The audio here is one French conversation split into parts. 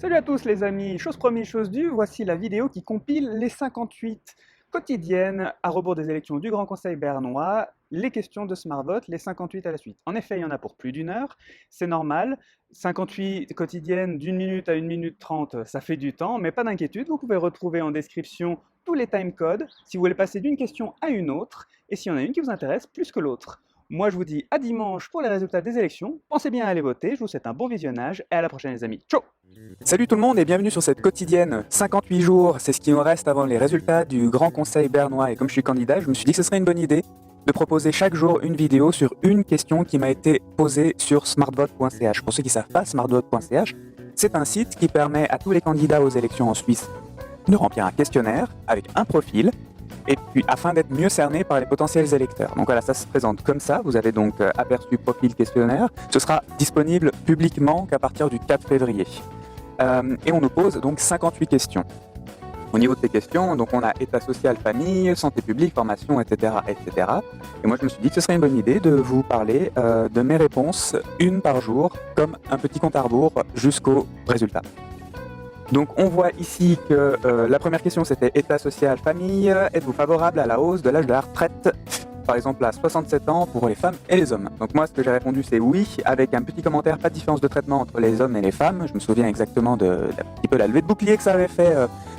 Salut à tous les amis, chose promise, chose due, voici la vidéo qui compile les 58 quotidiennes à rebours des élections du Grand Conseil bernois, les questions de SmartVote, les 58 à la suite. En effet, il y en a pour plus d'une heure, c'est normal, 58 quotidiennes d'une minute à 1 minute 30, ça fait du temps, mais pas d'inquiétude, vous pouvez retrouver en description tous les timecodes si vous voulez passer d'une question à une autre, et s'il y en a une qui vous intéresse plus que l'autre. Moi je vous dis à dimanche pour les résultats des élections, pensez bien à aller voter, je vous souhaite un bon visionnage, et à la prochaine les amis, ciao! Salut tout le monde et bienvenue sur cette quotidienne. 58 jours, c'est ce qui nous reste avant les résultats du Grand Conseil bernois. Et comme je suis candidat, je me suis dit que ce serait une bonne idée de proposer chaque jour une vidéo sur une question qui m'a été posée sur smartvote.ch. Pour ceux qui ne savent pas, smartvote.ch, c'est un site qui permet à tous les candidats aux élections en Suisse de remplir un questionnaire avec un profil, et puis afin d'être mieux cerné par les potentiels électeurs. Donc voilà, ça se présente comme ça. Vous avez donc aperçu profil questionnaire. Ce sera disponible publiquement qu'à partir du 4 février. Et on nous pose donc 58 questions. Au niveau de ces questions, donc on a état social, famille, santé publique, formation, etc., etc. Et moi je me suis dit que ce serait une bonne idée de vous parler de mes réponses, une par jour, comme un petit compte à rebours jusqu'au résultat. Donc on voit ici que la première question c'était état social, famille, êtes-vous favorable à la hausse de l'âge de la retraite, par exemple à 67 ans pour les femmes et les hommes? Donc moi ce que j'ai répondu c'est oui, avec un petit commentaire, pas de différence de traitement entre les hommes et les femmes. Je me souviens exactement de un petit peu la levée de bouclier que ça avait fait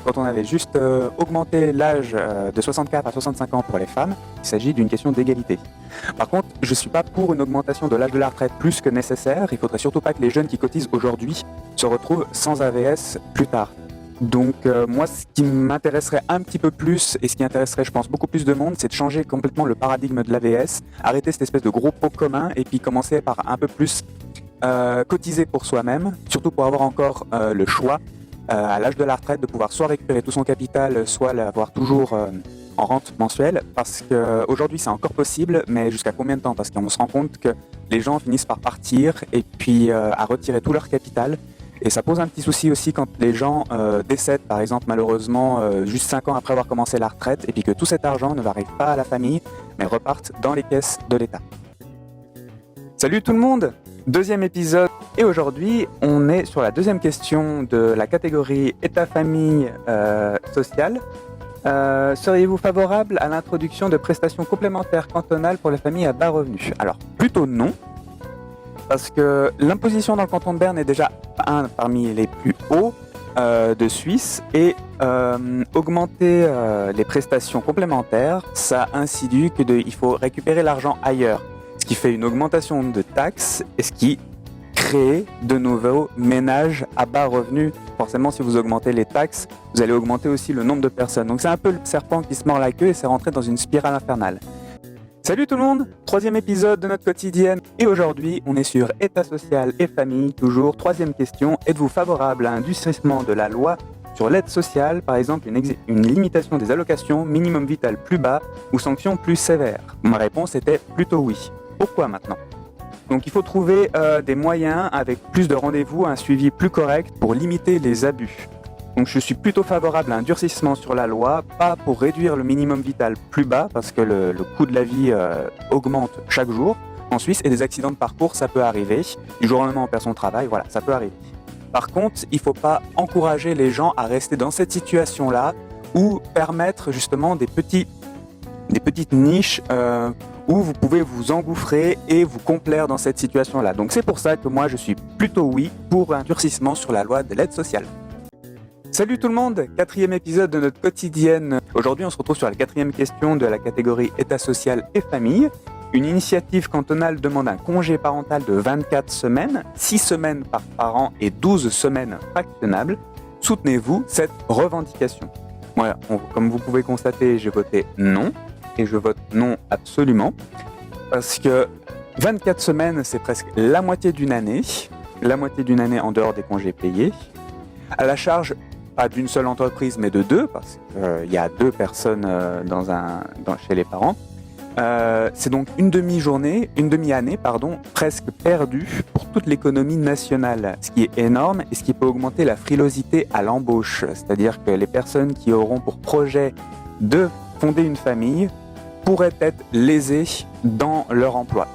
quand on avait juste augmenté l'âge de 64 à 65 ans pour les femmes. Il s'agit d'une question d'égalité. Par contre, je ne suis pas pour une augmentation de l'âge de la retraite plus que nécessaire. Il ne faudrait surtout pas que les jeunes qui cotisent aujourd'hui se retrouvent sans AVS plus tard. Donc moi, ce qui m'intéresserait un petit peu plus, et ce qui intéresserait, je pense, beaucoup plus de monde, c'est de changer complètement le paradigme de l'AVS, arrêter cette espèce de gros pot commun, et puis commencer par un peu plus cotiser pour soi-même, surtout pour avoir encore le choix, à l'âge de la retraite, de pouvoir soit récupérer tout son capital, soit l'avoir toujours en rente mensuelle, parce qu'aujourd'hui c'est encore possible, mais jusqu'à combien de temps? Parce qu'on se rend compte que les gens finissent par partir, et puis à retirer tout leur capital. Et ça pose un petit souci aussi quand les gens décèdent, par exemple, malheureusement, juste 5 ans après avoir commencé la retraite, et puis que tout cet argent ne arrive pas à la famille, mais repartent dans les caisses de l'État. Salut tout le monde! Deuxième épisode, et aujourd'hui, on est sur la deuxième question de la catégorie État-famille sociale. Seriez-vous favorable à l'introduction de prestations complémentaires cantonales pour les familles à bas revenus? Alors, plutôt non. Parce que l'imposition dans le canton de Berne est déjà un parmi les plus hauts de Suisse, et augmenter les prestations complémentaires, ça insinue qu'il faut récupérer l'argent ailleurs, ce qui fait une augmentation de taxes et ce qui crée de nouveaux ménages à bas revenus. Forcément, si vous augmentez les taxes, vous allez augmenter aussi le nombre de personnes. Donc c'est un peu le serpent qui se mord la queue et c'est rentré dans une spirale infernale. Salut tout le monde, troisième épisode de notre quotidienne, et aujourd'hui on est sur état social et famille, toujours. Troisième question, êtes-vous favorable à un durcissement de la loi sur l'aide sociale, par exemple une limitation des allocations, minimum vital plus bas ou sanctions plus sévères? Ma réponse était plutôt oui. Pourquoi maintenant? Donc il faut trouver des moyens avec plus de rendez-vous, un suivi plus correct pour limiter les abus. Donc je suis plutôt favorable à un durcissement sur la loi, pas pour réduire le minimum vital plus bas, parce que le coût de la vie augmente chaque jour en Suisse, et des accidents de parcours, ça peut arriver. Du jour au lendemain, on perd son travail, voilà, ça peut arriver. Par contre, il ne faut pas encourager les gens à rester dans cette situation-là, ou permettre justement des petites niches où vous pouvez vous engouffrer et vous complaire dans cette situation-là. Donc c'est pour ça que moi je suis plutôt oui pour un durcissement sur la loi de l'aide sociale. Salut tout le monde, quatrième épisode de notre quotidienne. Aujourd'hui on se retrouve sur la quatrième question de la catégorie état social et famille. Une initiative cantonale demande un congé parental de 24 semaines, 6 semaines par parent et 12 semaines fractionnables. Soutenez-vous cette revendication? Voilà, comme vous pouvez constater, j'ai voté non, et je vote non absolument, parce que 24 semaines c'est presque la moitié d'une année en dehors des congés payés, à la charge pas d'une seule entreprise mais de deux, parce qu'il y a deux personnes chez les parents. C'est donc une demi-année, presque perdue pour toute l'économie nationale, ce qui est énorme et ce qui peut augmenter la frilosité à l'embauche. C'est-à-dire que les personnes qui auront pour projet de fonder une famille pourraient être lésées dans leur emploi.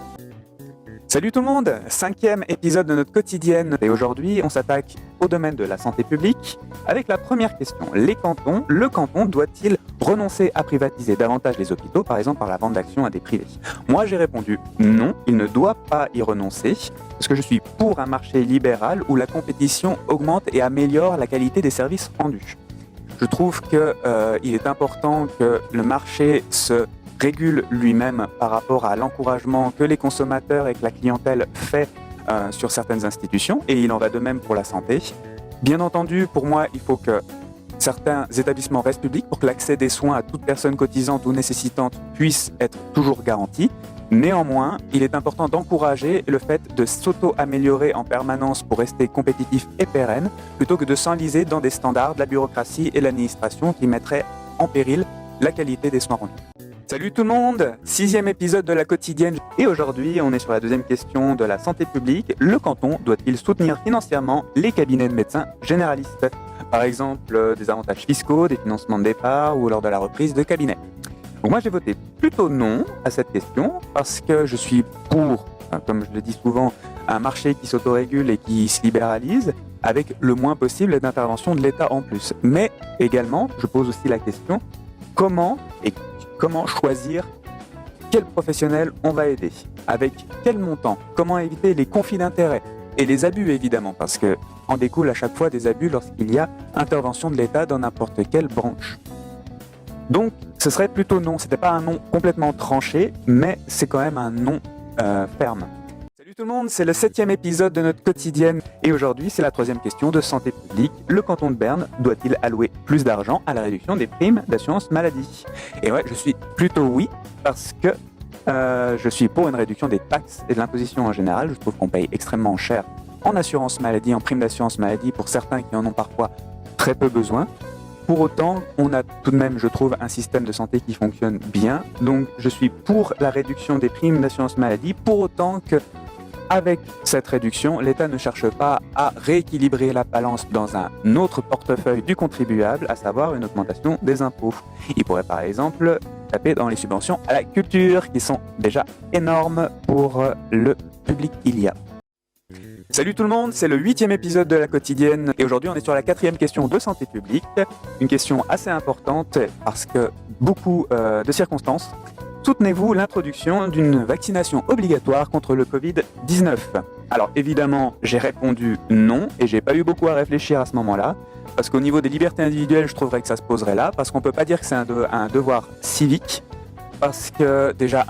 Salut tout le monde, 5e épisode de notre quotidienne et aujourd'hui on s'attaque au domaine de la santé publique avec la première question. Le canton doit-il renoncer à privatiser davantage les hôpitaux, par exemple par la vente d'actions à des privés? Moi j'ai répondu non, il ne doit pas y renoncer parce que je suis pour un marché libéral où la compétition augmente et améliore la qualité des services rendus. Je trouve qu'il est important que le marché se régule lui-même par rapport à l'encouragement que les consommateurs et que la clientèle fait sur certaines institutions, et il en va de même pour la santé. Bien entendu, pour moi, il faut que certains établissements restent publics pour que l'accès des soins à toute personne cotisante ou nécessitante puisse être toujours garanti. Néanmoins, il est important d'encourager le fait de s'auto-améliorer en permanence pour rester compétitif et pérenne, plutôt que de s'enliser dans des standards de la bureaucratie et l'administration qui mettraient en péril la qualité des soins rendus. Salut tout le monde, 6e épisode de la quotidienne et aujourd'hui on est sur la deuxième question de la santé publique. Le canton doit-il soutenir financièrement les cabinets de médecins généralistes? Par exemple des avantages fiscaux, des financements de départ ou lors de la reprise de cabinet. Donc moi j'ai voté plutôt non à cette question parce que je suis pour, comme je le dis souvent, un marché qui s'autorégule et qui se libéralise avec le moins possible d'intervention de l'État en plus. Mais également, je pose aussi la question, comment choisir quel professionnel on va aider, avec quel montant, comment éviter les conflits d'intérêts et les abus évidemment, parce que en découle à chaque fois des abus lorsqu'il y a intervention de l'État dans n'importe quelle branche. Donc ce serait plutôt non, c'était pas un non complètement tranché, mais c'est quand même un non ferme. Salut tout le monde, c'est le 7e épisode de notre quotidienne et aujourd'hui c'est la 3e question de santé publique. Le canton de Berne doit-il allouer plus d'argent à la réduction des primes d'assurance maladie? Et ouais, je suis plutôt oui parce que je suis pour une réduction des taxes et de l'imposition en général. Je trouve qu'on paye extrêmement cher en assurance maladie, en prime d'assurance maladie pour certains qui en ont parfois très peu besoin. Pour autant, on a tout de même, je trouve, un système de santé qui fonctionne bien. Donc je suis pour la réduction des primes d'assurance maladie, pour autant que avec cette réduction, l'État ne cherche pas à rééquilibrer la balance dans un autre portefeuille du contribuable, à savoir une augmentation des impôts. Il pourrait par exemple taper dans les subventions à la culture, qui sont déjà énormes pour le public qu'il y a. Salut tout le monde, c'est le 8e épisode de la quotidienne et aujourd'hui on est sur la 4e question de santé publique. Une question assez importante parce que beaucoup de circonstances. Soutenez-vous l'introduction d'une vaccination obligatoire contre le Covid-19? Alors évidemment, j'ai répondu non et j'ai pas eu beaucoup à réfléchir à ce moment-là parce qu'au niveau des libertés individuelles, je trouverais que ça se poserait là parce qu'on peut pas dire que c'est un devoir civique parce que déjà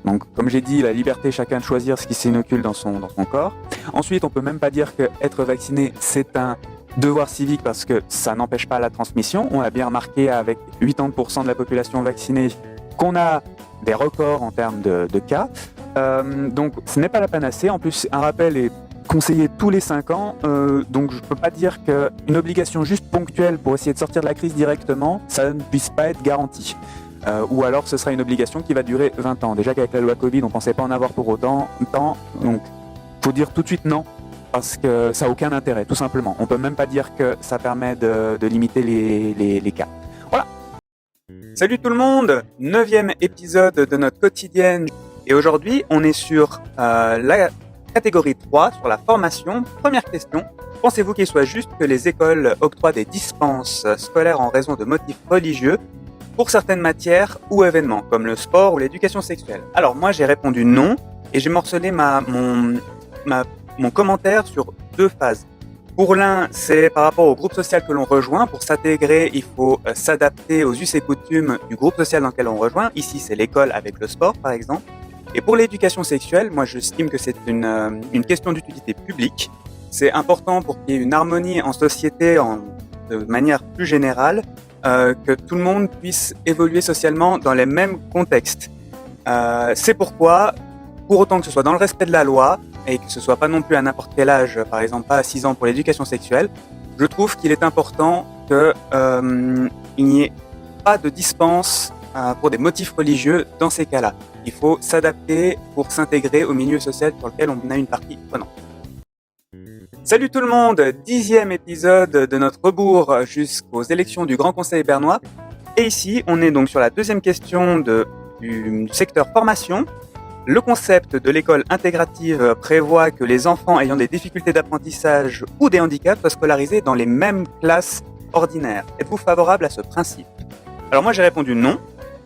donc comme j'ai dit, la liberté chacun de choisir ce qui s'inocule dans son corps. Ensuite, on peut même pas dire que être vacciné c'est un devoir civique parce que ça n'empêche pas la transmission. On a bien remarqué avec 80% de la population vaccinée qu'on a des records en termes de cas. Donc ce n'est pas la panacée. En plus, un rappel est conseillé tous les 5 ans. Donc je ne peux pas dire qu'une obligation juste ponctuelle pour essayer de sortir de la crise directement, ça ne puisse pas être garanti. Ou alors ce sera une obligation qui va durer 20 ans. Déjà qu'avec la loi Covid, on ne pensait pas en avoir pour autant. Donc il faut dire tout de suite non. Parce que ça n'a aucun intérêt, tout simplement. On ne peut même pas dire que ça permet de limiter les cas. Voilà. Salut tout le monde, 9e épisode de notre quotidienne et aujourd'hui on est sur la catégorie 3, sur la formation. Première question, pensez-vous qu'il soit juste que les écoles octroient des dispenses scolaires en raison de motifs religieux pour certaines matières ou événements comme le sport ou l'éducation sexuelle? Alors moi j'ai répondu non et j'ai morcelé mon commentaire sur 2 phases. Pour l'un, c'est par rapport au groupe social que l'on rejoint. Pour s'intégrer, il faut s'adapter aux us et coutumes du groupe social dans lequel on rejoint. Ici, c'est l'école avec le sport, par exemple. Et pour l'éducation sexuelle, moi, j'estime que c'est une question d'utilité publique. C'est important pour qu'il y ait une harmonie en société, de manière plus générale, que tout le monde puisse évoluer socialement dans les mêmes contextes. C'est pourquoi, pour autant que ce soit dans le respect de la loi, et que ce soit pas non plus à n'importe quel âge, par exemple pas à 6 ans pour l'éducation sexuelle, je trouve qu'il est important qu'il n'y ait pas de dispense pour des motifs religieux dans ces cas-là. Il faut s'adapter pour s'intégrer au milieu social sur lequel on a une partie prenante. Salut tout le monde, 10e épisode de notre rebours jusqu'aux élections du Grand Conseil bernois. Et ici, on est donc sur la 2e question du secteur formation. Le concept de l'école intégrative prévoit que les enfants ayant des difficultés d'apprentissage ou des handicaps soient scolarisés dans les mêmes classes ordinaires. Êtes-vous favorable à ce principe? Alors moi j'ai répondu non,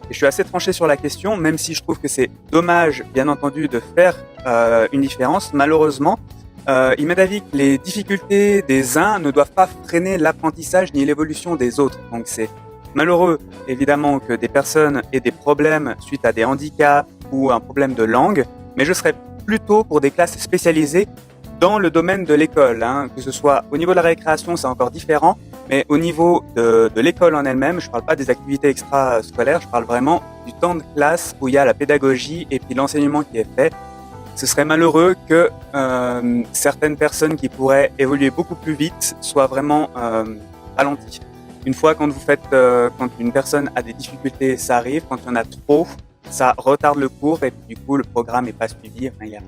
et je suis assez tranché sur la question, même si je trouve que c'est dommage, bien entendu, de faire une différence. Malheureusement, il m'est d'avis que les difficultés des uns ne doivent pas freiner l'apprentissage ni l'évolution des autres. Donc c'est malheureux, évidemment, que des personnes aient des problèmes suite à des handicaps ou un problème de langue, mais je serais plutôt pour des classes spécialisées dans le domaine de l'école, que ce soit au niveau de la récréation, c'est encore différent, mais au niveau de l'école en elle-même, je ne parle pas des activités extrascolaires, je parle vraiment du temps de classe où il y a la pédagogie et puis l'enseignement qui est fait. Ce serait malheureux que certaines personnes qui pourraient évoluer beaucoup plus vite soient vraiment ralenties. Une fois quand une personne a des difficultés, ça arrive, quand il y en a trop, ça retarde le cours et puis du coup le programme n'est pas suivi, il y a...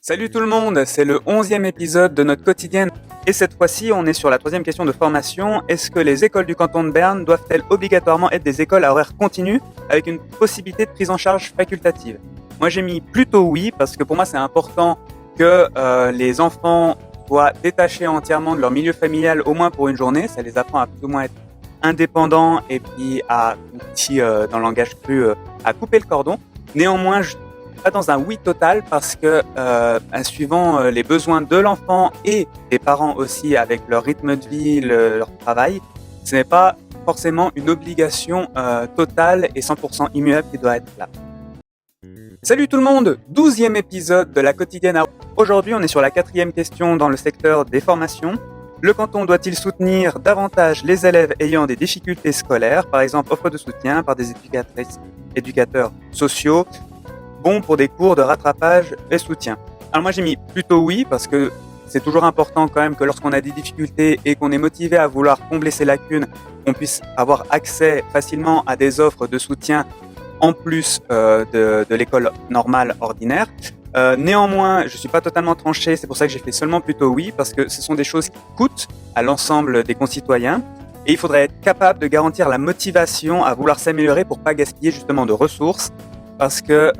Salut tout le monde, c'est le 11e épisode de notre quotidienne et cette fois-ci on est sur la troisième question de formation. Est-ce que les écoles du canton de Berne doivent-elles obligatoirement être des écoles à horaire continu avec une possibilité de prise en charge facultative? Moi j'ai mis plutôt oui parce que pour moi c'est important que les enfants soient détachés entièrement de leur milieu familial au moins pour une journée. Ça les apprend à plus ou moins être indépendants et puis à, dans le langage cru, à couper le cordon. Néanmoins, je suis pas dans un oui total parce que suivant les besoins de l'enfant et des parents aussi avec leur rythme de vie, leur travail, ce n'est pas forcément une obligation totale et 100% immuable qui doit être là. Salut tout le monde, 12e épisode de la quotidienne. Aujourd'hui, on est sur la 4e question dans le secteur des formations. Le canton doit-il soutenir davantage les élèves ayant des difficultés scolaires, par exemple offre de soutien par des éducateurs sociaux, bons pour des cours de rattrapage et soutien? Alors moi j'ai mis plutôt oui parce que c'est toujours important quand même que lorsqu'on a des difficultés et qu'on est motivé à vouloir combler ces lacunes, on puisse avoir accès facilement à des offres de soutien en plus de l'école normale ordinaire. Néanmoins, je suis pas totalement tranché, c'est pour ça que j'ai fait seulement plutôt oui, parce que ce sont des choses qui coûtent à l'ensemble des concitoyens, et il faudrait être capable de garantir la motivation à vouloir s'améliorer pour pas gaspiller justement de ressources, parce que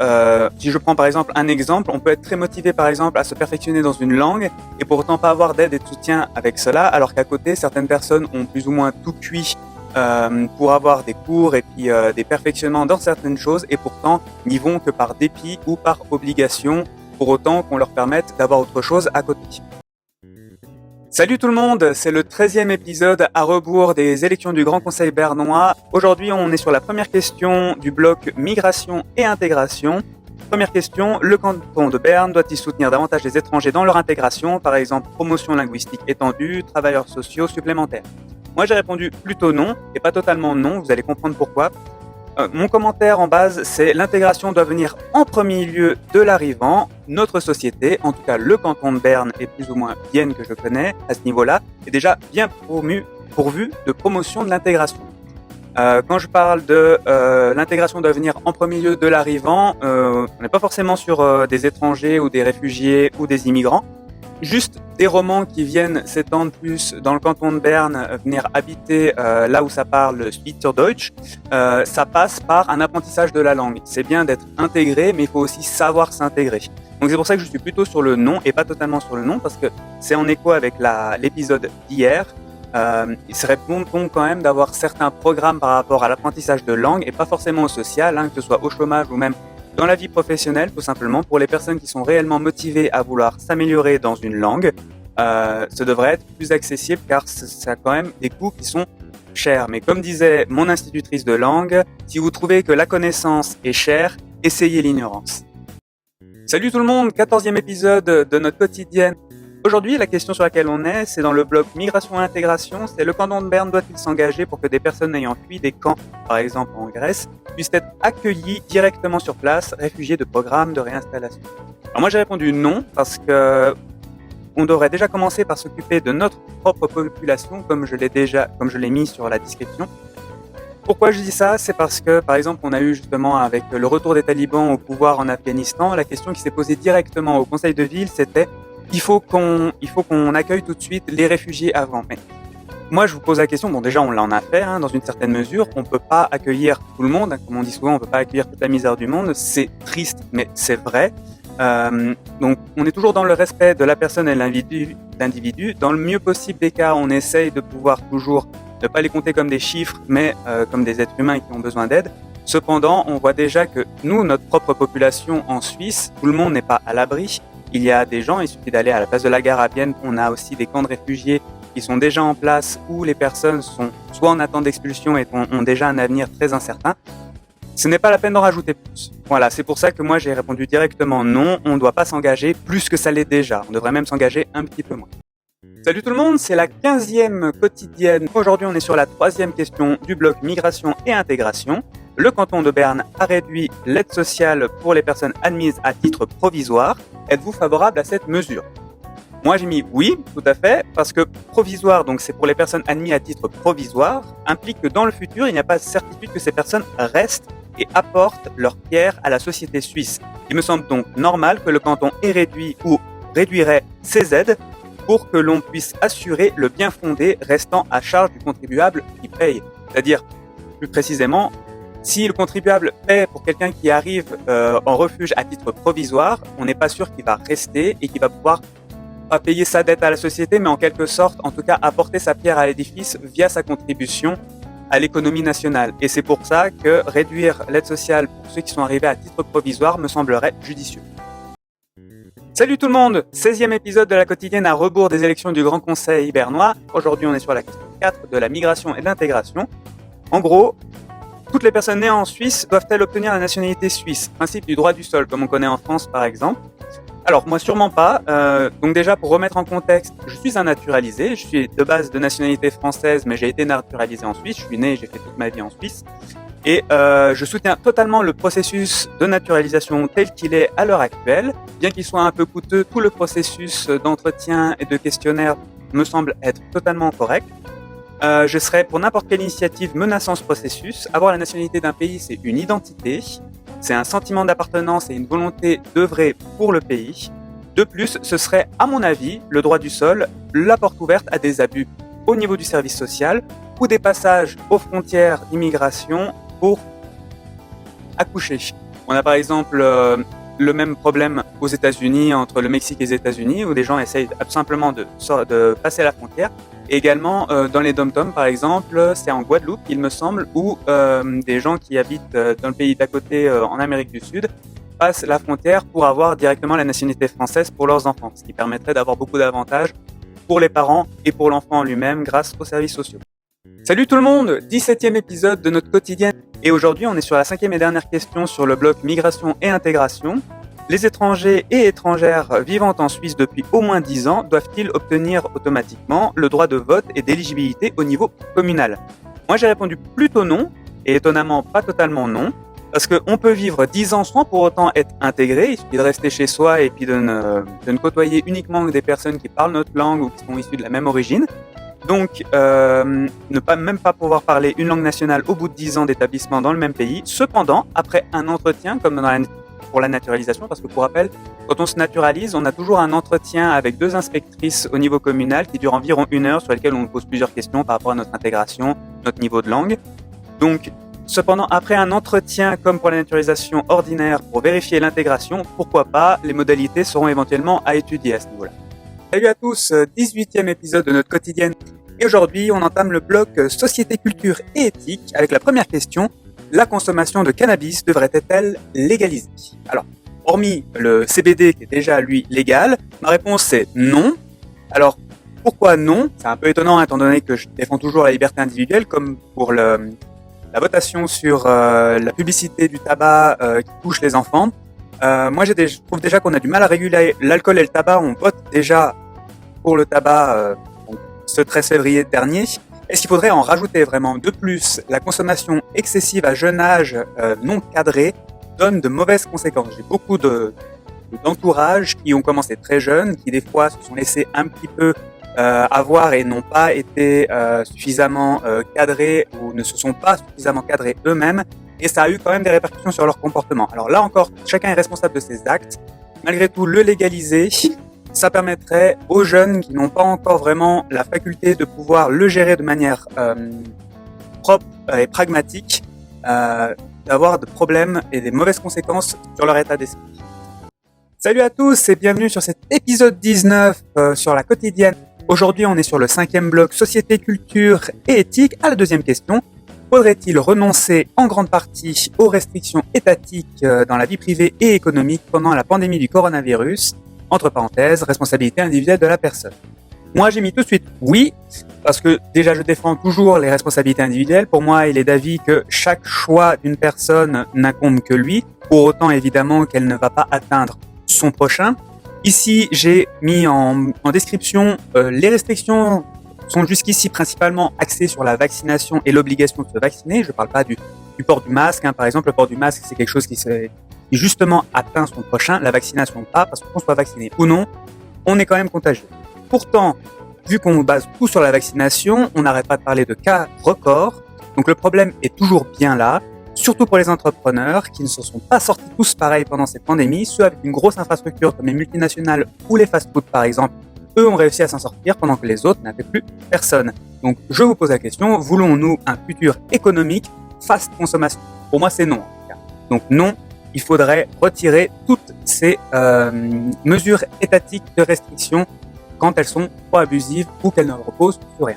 si je prends par exemple un exemple, on peut être très motivé par exemple à se perfectionner dans une langue, et pour autant pas avoir d'aide et de soutien avec cela, alors qu'à côté, certaines personnes ont plus ou moins tout cuit pour avoir des cours et puis des perfectionnements dans certaines choses et pourtant n'y vont que par dépit ou par obligation pour autant qu'on leur permette d'avoir autre chose à côté. Salut tout le monde, c'est le 13e épisode à rebours des élections du Grand Conseil bernois. Aujourd'hui on est sur la première question du bloc migration et intégration. Première question, le canton de Berne doit-il soutenir davantage les étrangers dans leur intégration, par exemple promotion linguistique étendue, travailleurs sociaux supplémentaires? Moi, j'ai répondu plutôt non, et pas totalement non, vous allez comprendre pourquoi. Mon commentaire en base, c'est l'intégration doit venir en premier lieu de l'arrivant. Notre société, en tout cas le canton de Berne et plus ou moins Vienne que je connais à ce niveau-là, est déjà bien pourvu de promotion de l'intégration. Quand je parle de l'intégration doit venir en premier lieu de l'arrivant, on n'est pas forcément sur des étrangers ou des réfugiés ou des immigrants. Juste des romans qui viennent s'étendre plus dans le canton de Berne, venir habiter là où ça parle Schweizerdeutsch, ça passe par un apprentissage de la langue. C'est bien d'être intégré, mais il faut aussi savoir s'intégrer. Donc c'est pour ça que je suis plutôt sur le non et pas totalement sur le non, parce que c'est en écho avec l'épisode d'hier. Il serait bon quand même d'avoir certains programmes par rapport à l'apprentissage de langue et pas forcément au social, que ce soit au chômage ou même dans la vie professionnelle, tout simplement, pour les personnes qui sont réellement motivées à vouloir s'améliorer dans une langue, ça devrait être plus accessible car ça a quand même des coûts qui sont chers. Mais comme disait mon institutrice de langue, si vous trouvez que la connaissance est chère, essayez l'ignorance. Salut tout le monde, 14e épisode de notre quotidienne. Aujourd'hui, la question sur laquelle on est, c'est dans le bloc migration et intégration, c'est le canton de Berne doit-il s'engager pour que des personnes ayant fui des camps, par exemple en Grèce, puissent être accueillies directement sur place, réfugiés de programmes de réinstallation? Alors moi j'ai répondu non, parce que on devrait déjà commencer par s'occuper de notre propre population, comme je l'ai mis sur la description. Pourquoi je dis ça? C'est parce que, par exemple, on a eu justement avec le retour des talibans au pouvoir en Afghanistan, la question qui s'est posée directement au conseil de ville, c'était il faut qu'on accueille tout de suite les réfugiés avant. Mais moi je vous pose la question, bon déjà on l'en a fait dans une certaine mesure, on peut pas accueillir tout le monde, comme on dit souvent, on peut pas accueillir toute la misère du monde, c'est triste mais c'est vrai. Donc on est toujours dans le respect de la personne et de l'individu. Dans le mieux possible des cas, on essaye de pouvoir toujours ne pas les compter comme des chiffres, mais comme des êtres humains qui ont besoin d'aide. Cependant, on voit déjà que nous, notre propre population en Suisse, tout le monde n'est pas à l'abri. Il y a des gens, il suffit d'aller à la place de la gare à Vienne, on a aussi des camps de réfugiés qui sont déjà en place où les personnes sont soit en attente d'expulsion et ont déjà un avenir très incertain. Ce n'est pas la peine d'en rajouter plus. Voilà, c'est pour ça que moi j'ai répondu directement non, on ne doit pas s'engager plus que ça l'est déjà. On devrait même s'engager un petit peu moins. Salut tout le monde, c'est la 15e quotidienne. Aujourd'hui on est sur la 3e question du bloc migration et intégration. Le canton de Berne a réduit l'aide sociale pour les personnes admises à titre provisoire. Êtes-vous favorable à cette mesure ? Moi j'ai mis oui, tout à fait, parce que provisoire, donc c'est pour les personnes admises à titre provisoire, implique que dans le futur, il n'y a pas de certitude que ces personnes restent et apportent leur pierre à la société suisse. Il me semble donc normal que le canton ait réduit ou réduirait ses aides pour que l'on puisse assurer le bien fondé restant à charge du contribuable qui paye. C'est-à-dire, plus précisément, si le contribuable paie pour quelqu'un qui arrive en refuge à titre provisoire, on n'est pas sûr qu'il va rester et qu'il va pouvoir pas payer sa dette à la société, mais en quelque sorte, en tout cas, apporter sa pierre à l'édifice via sa contribution à l'économie nationale. Et c'est pour ça que réduire l'aide sociale pour ceux qui sont arrivés à titre provisoire me semblerait judicieux. Salut tout le monde, 16e épisode de la quotidienne à rebours des élections du Grand Conseil bernois. Aujourd'hui, on est sur la question 4 de la migration et de l'intégration. En gros, toutes les personnes nées en Suisse doivent-elles obtenir la nationalité suisse ? Principe du droit du sol, comme on connaît en France par exemple. Alors moi sûrement pas, donc déjà pour remettre en contexte, je suis un naturalisé, je suis de base de nationalité française mais j'ai été naturalisé en Suisse, je suis né et j'ai fait toute ma vie en Suisse et je soutiens totalement le processus de naturalisation tel qu'il est à l'heure actuelle, bien qu'il soit un peu coûteux, tout le processus d'entretien et de questionnaire me semble être totalement correct. Je serais pour n'importe quelle initiative menaçant ce processus. Avoir la nationalité d'un pays, c'est une identité, c'est un sentiment d'appartenance et une volonté d'œuvrer pour le pays. De plus, ce serait, à mon avis, le droit du sol, la porte ouverte à des abus au niveau du service social ou des passages aux frontières d'immigration pour accoucher. On a par exemple le même problème aux États-Unis, entre le Mexique et les États-Unis, où des gens essayent simplement de passer la frontière. Et également, dans les dom-toms, par exemple, c'est en Guadeloupe, il me semble, où des gens qui habitent dans le pays d'à côté, en Amérique du Sud, passent la frontière pour avoir directement la nationalité française pour leurs enfants, ce qui permettrait d'avoir beaucoup d'avantages pour les parents et pour l'enfant lui-même grâce aux services sociaux. Salut tout le monde, 17e épisode de notre quotidienne. Et aujourd'hui, on est sur la 5e et dernière question sur le bloc migration et intégration. Les étrangers et étrangères vivant en Suisse depuis au moins 10 ans doivent-ils obtenir automatiquement le droit de vote et d'éligibilité au niveau communal ? Moi, j'ai répondu plutôt non, et étonnamment pas totalement non, parce qu'on peut vivre 10 ans sans pour autant être intégré, il suffit de rester chez soi et puis de ne côtoyer uniquement des personnes qui parlent notre langue ou qui sont issues de la même origine. Donc, même pas pouvoir parler une langue nationale au bout de 10 ans d'établissement dans le même pays. Cependant, après un entretien, comme pour la naturalisation, parce que pour rappel, quand on se naturalise, on a toujours un entretien avec 2 inspectrices au niveau communal qui dure environ 1 heure, sur lesquelles on pose plusieurs questions par rapport à notre intégration, notre niveau de langue. Donc, cependant, après un entretien comme pour la naturalisation ordinaire pour vérifier l'intégration, pourquoi pas, les modalités seront éventuellement à étudier à ce niveau-là. Salut à tous, 18e épisode de notre quotidienne. Et aujourd'hui, on entame le bloc Société, culture et éthique avec la première question. La consommation de cannabis devrait-elle légalisée ? Alors, hormis le CBD qui est déjà, lui, légal, ma réponse est non. Alors, pourquoi non ? C'est un peu étonnant étant donné que je défends toujours la liberté individuelle, comme pour la votation sur la publicité du tabac qui touche les enfants. Moi, je trouve déjà qu'on a du mal à réguler l'alcool et le tabac. On vote déjà pour le tabac ce 13 février dernier. Est-ce qu'il faudrait en rajouter vraiment ? De plus, la consommation excessive à jeune âge non cadrée donne de mauvaises conséquences. J'ai beaucoup d'entourage qui ont commencé très jeunes, qui des fois se sont laissés un petit peu avoir et n'ont pas été suffisamment cadrés ou ne se sont pas suffisamment cadrés eux-mêmes. Et ça a eu quand même des répercussions sur leur comportement. Alors là encore, chacun est responsable de ses actes. Malgré tout, le légaliser, ça permettrait aux jeunes qui n'ont pas encore vraiment la faculté de pouvoir le gérer de manière propre et pragmatique, d'avoir de problèmes et des mauvaises conséquences sur leur état d'esprit. Salut à tous et bienvenue sur cet épisode 19 sur la quotidienne. Aujourd'hui, on est sur le 5e bloc Société, culture et éthique. À la deuxième question, faudrait-il renoncer en grande partie aux restrictions étatiques dans la vie privée et économique pendant la pandémie du coronavirus? Entre parenthèses, responsabilité individuelle de la personne. Moi, j'ai mis tout de suite oui, parce que déjà, je défends toujours les responsabilités individuelles. Pour moi, il est d'avis que chaque choix d'une personne n'incombe que lui, pour autant évidemment qu'elle ne va pas atteindre son prochain. Ici, j'ai mis en description les restrictions sont jusqu'ici principalement axées sur la vaccination et l'obligation de se vacciner. Je ne parle pas du port du masque. Par exemple, le port du masque, c'est quelque chose qui justement atteint son prochain. La vaccination pas, parce qu'on soit vacciné ou non, on est quand même contagieux. Pourtant, vu qu'on base tout sur la vaccination, on n'arrête pas de parler de cas records. Donc le problème est toujours bien là, surtout pour les entrepreneurs qui ne se sont pas sortis tous pareils pendant cette pandémie. Ceux avec une grosse infrastructure comme les multinationales ou les fast-food par exemple, eux ont réussi à s'en sortir pendant que les autres n'avaient plus personne. Donc je vous pose la question, voulons-nous un futur économique fast consommation? Pour moi c'est non. Donc non, il faudrait retirer toutes ces mesures étatiques de restriction quand elles sont trop abusives ou qu'elles ne reposent sur rien.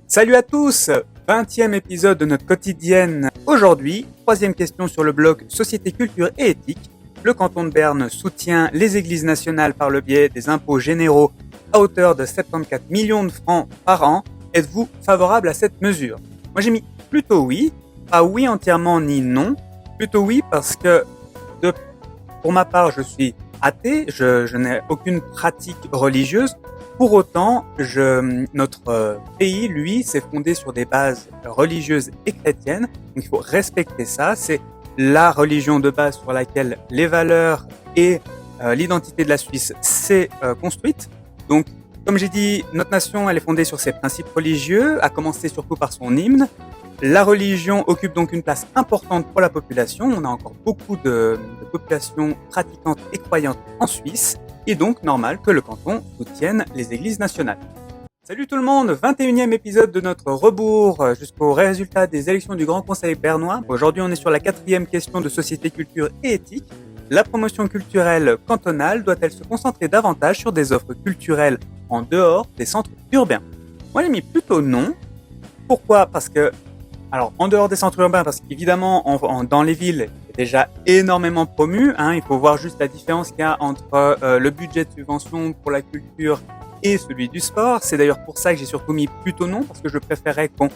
Salut à tous, 20e épisode de notre quotidienne. Aujourd'hui, 3e question sur le blog Société, culture et éthique. Le canton de Berne soutient les églises nationales par le biais des impôts généraux à hauteur de 74 millions de francs par an. Êtes-vous favorable à cette mesure? Moi j'ai mis plutôt oui, pas oui entièrement ni non. Plutôt oui parce que pour ma part je suis athée, je n'ai aucune pratique religieuse. Pour autant, notre pays, lui, s'est fondé sur des bases religieuses et chrétiennes. Donc il faut respecter ça. C'est la religion de base sur laquelle les valeurs et l'identité de la Suisse s'est construite. Donc, comme j'ai dit, notre nation, elle est fondée sur ses principes religieux, à commencer surtout par son hymne. La religion occupe donc une place importante pour la population. On a encore beaucoup de populations pratiquantes et croyantes en Suisse. Et donc normal que le canton soutienne les églises nationales. Salut tout le monde, 21e épisode de notre rebours jusqu'au résultat des élections du Grand Conseil bernois. Aujourd'hui on est sur la 4e question de société, culture et éthique. La promotion culturelle cantonale doit-elle se concentrer davantage sur des offres culturelles en dehors des centres urbains? Moi j'ai mis plutôt non. Pourquoi? Parce que, alors en dehors des centres urbains, parce qu'évidemment dans les villes, déjà énormément promu. Il faut voir juste la différence qu'il y a entre le budget de subvention pour la culture et celui du sport. C'est d'ailleurs pour ça que j'ai surtout mis plutôt non, parce que je préférais qu'on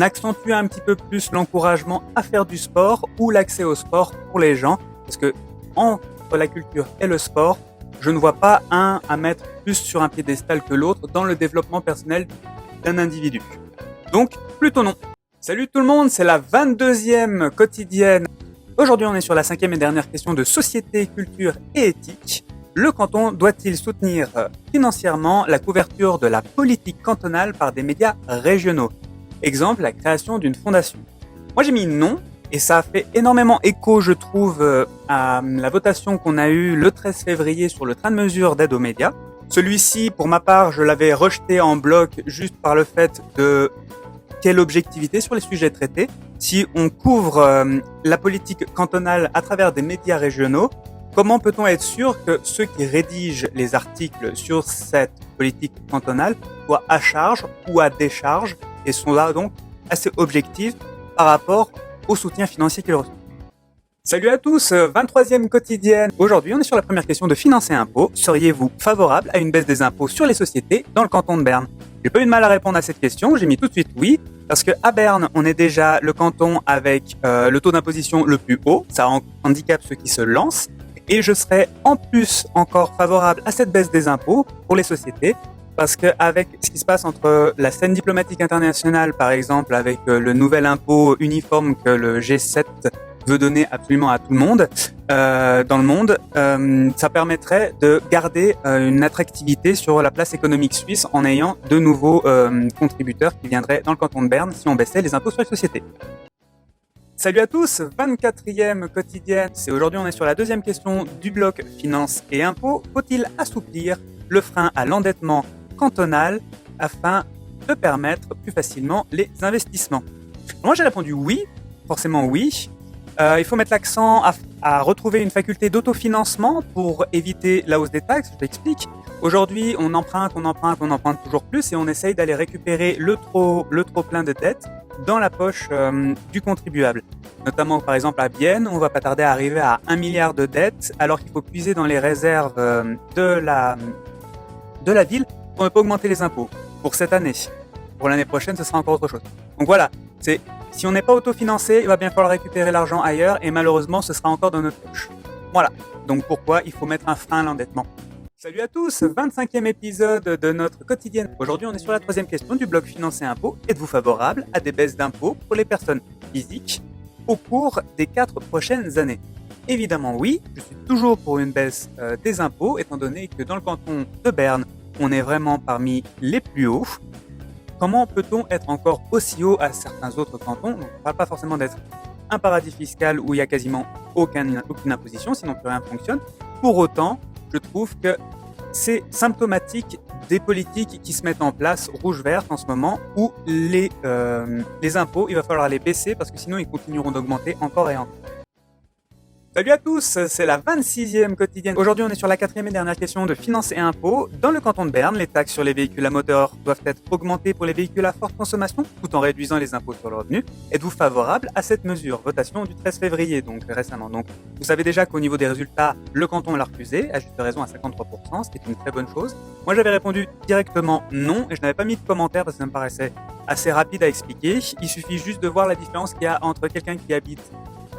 accentue un petit peu plus l'encouragement à faire du sport ou l'accès au sport pour les gens. Parce que entre la culture et le sport, je ne vois pas un à mettre plus sur un piédestal que l'autre dans le développement personnel d'un individu. Donc, plutôt non. Salut tout le monde, c'est la 22e quotidienne. Aujourd'hui, on est sur la 5e et dernière question de société, culture et éthique. Le canton doit-il soutenir financièrement la couverture de la politique cantonale par des médias régionaux? Exemple, la création d'une fondation. Moi, j'ai mis non, et ça a fait énormément écho, je trouve, à la votation qu'on a eue le 13 février sur le train de mesure d'aide aux médias. Celui-ci, pour ma part, je l'avais rejeté en bloc juste par le fait de quelle objectivité sur les sujets traités. Si on couvre la politique cantonale à travers des médias régionaux, comment peut-on être sûr que ceux qui rédigent les articles sur cette politique cantonale soient à charge ou à décharge et sont là donc assez objectifs par rapport au soutien financier qu'ils reçoivent? Salut à tous, 23e quotidienne. Aujourd'hui, on est sur la première question de finances et impôts. Seriez-vous favorable à une baisse des impôts sur les sociétés dans le canton de Berne? J'ai pas eu de mal à répondre à cette question, j'ai mis tout de suite oui, parce que à Berne, on est déjà le canton avec le taux d'imposition le plus haut, ça handicape ceux qui se lancent, et je serais en plus encore favorable à cette baisse des impôts pour les sociétés, parce qu'avec ce qui se passe entre la scène diplomatique internationale, par exemple, avec le nouvel impôt uniforme que le G7 veut donner absolument à tout le monde dans le monde, ça permettrait de garder une attractivité sur la place économique suisse en ayant de nouveaux contributeurs qui viendraient dans le canton de Berne si on baissait les impôts sur les sociétés. Salut à tous, 24e quotidienne. C'est aujourd'hui, on est sur la deuxième question du bloc finance et impôts. Faut-il assouplir le frein à l'endettement cantonal afin de permettre plus facilement les investissements? Moi, j'ai répondu oui, forcément oui. Il faut mettre l'accent à retrouver une faculté d'autofinancement pour éviter la hausse des taxes. Je t'explique. Aujourd'hui, on emprunte toujours plus et on essaye d'aller récupérer le trop plein de dettes dans la poche du contribuable. Notamment, par exemple, à Bienne, on va pas tarder à arriver à 1 milliard de dettes, alors qu'il faut puiser dans les réserves de la ville pour ne pas augmenter les impôts pour cette année. Pour l'année prochaine, ce sera encore autre chose. Donc voilà, si on n'est pas autofinancé, il va bien falloir récupérer l'argent ailleurs et malheureusement, ce sera encore dans notre poche. Voilà, donc pourquoi il faut mettre un frein à l'endettement. Salut à tous, 25e épisode de notre quotidienne. Aujourd'hui, on est sur la troisième question du bloc finance et impôts. Êtes-vous favorable à des baisses d'impôts pour les personnes physiques au cours des 4 prochaines années? Évidemment oui, je suis toujours pour une baisse des impôts, étant donné que dans le canton de Berne, on est vraiment parmi les plus hauts. Comment peut-on être encore aussi haut à certains autres cantons? Donc, on ne parle pas forcément d'être un paradis fiscal où il n'y a quasiment aucune imposition, sinon plus rien ne fonctionne. Pour autant, je trouve que c'est symptomatique des politiques qui se mettent en place rouge-vert en ce moment où les impôts, il va falloir les baisser parce que sinon ils continueront d'augmenter encore et encore. Salut à tous, c'est la 26e quotidienne. Aujourd'hui, on est sur la 4e et dernière question de finances et impôts. Dans le canton de Berne, les taxes sur les véhicules à moteur doivent être augmentées pour les véhicules à forte consommation, tout en réduisant les impôts sur le revenu. Êtes-vous favorable à cette mesure? Votation du 13 février, donc récemment. Donc, vous savez déjà qu'au niveau des résultats, le canton l'a refusé, à juste raison à 53%, ce qui est une très bonne chose. Moi, j'avais répondu directement non, et je n'avais pas mis de commentaire parce que ça me paraissait assez rapide à expliquer. Il suffit juste de voir la différence qu'il y a entre quelqu'un qui habite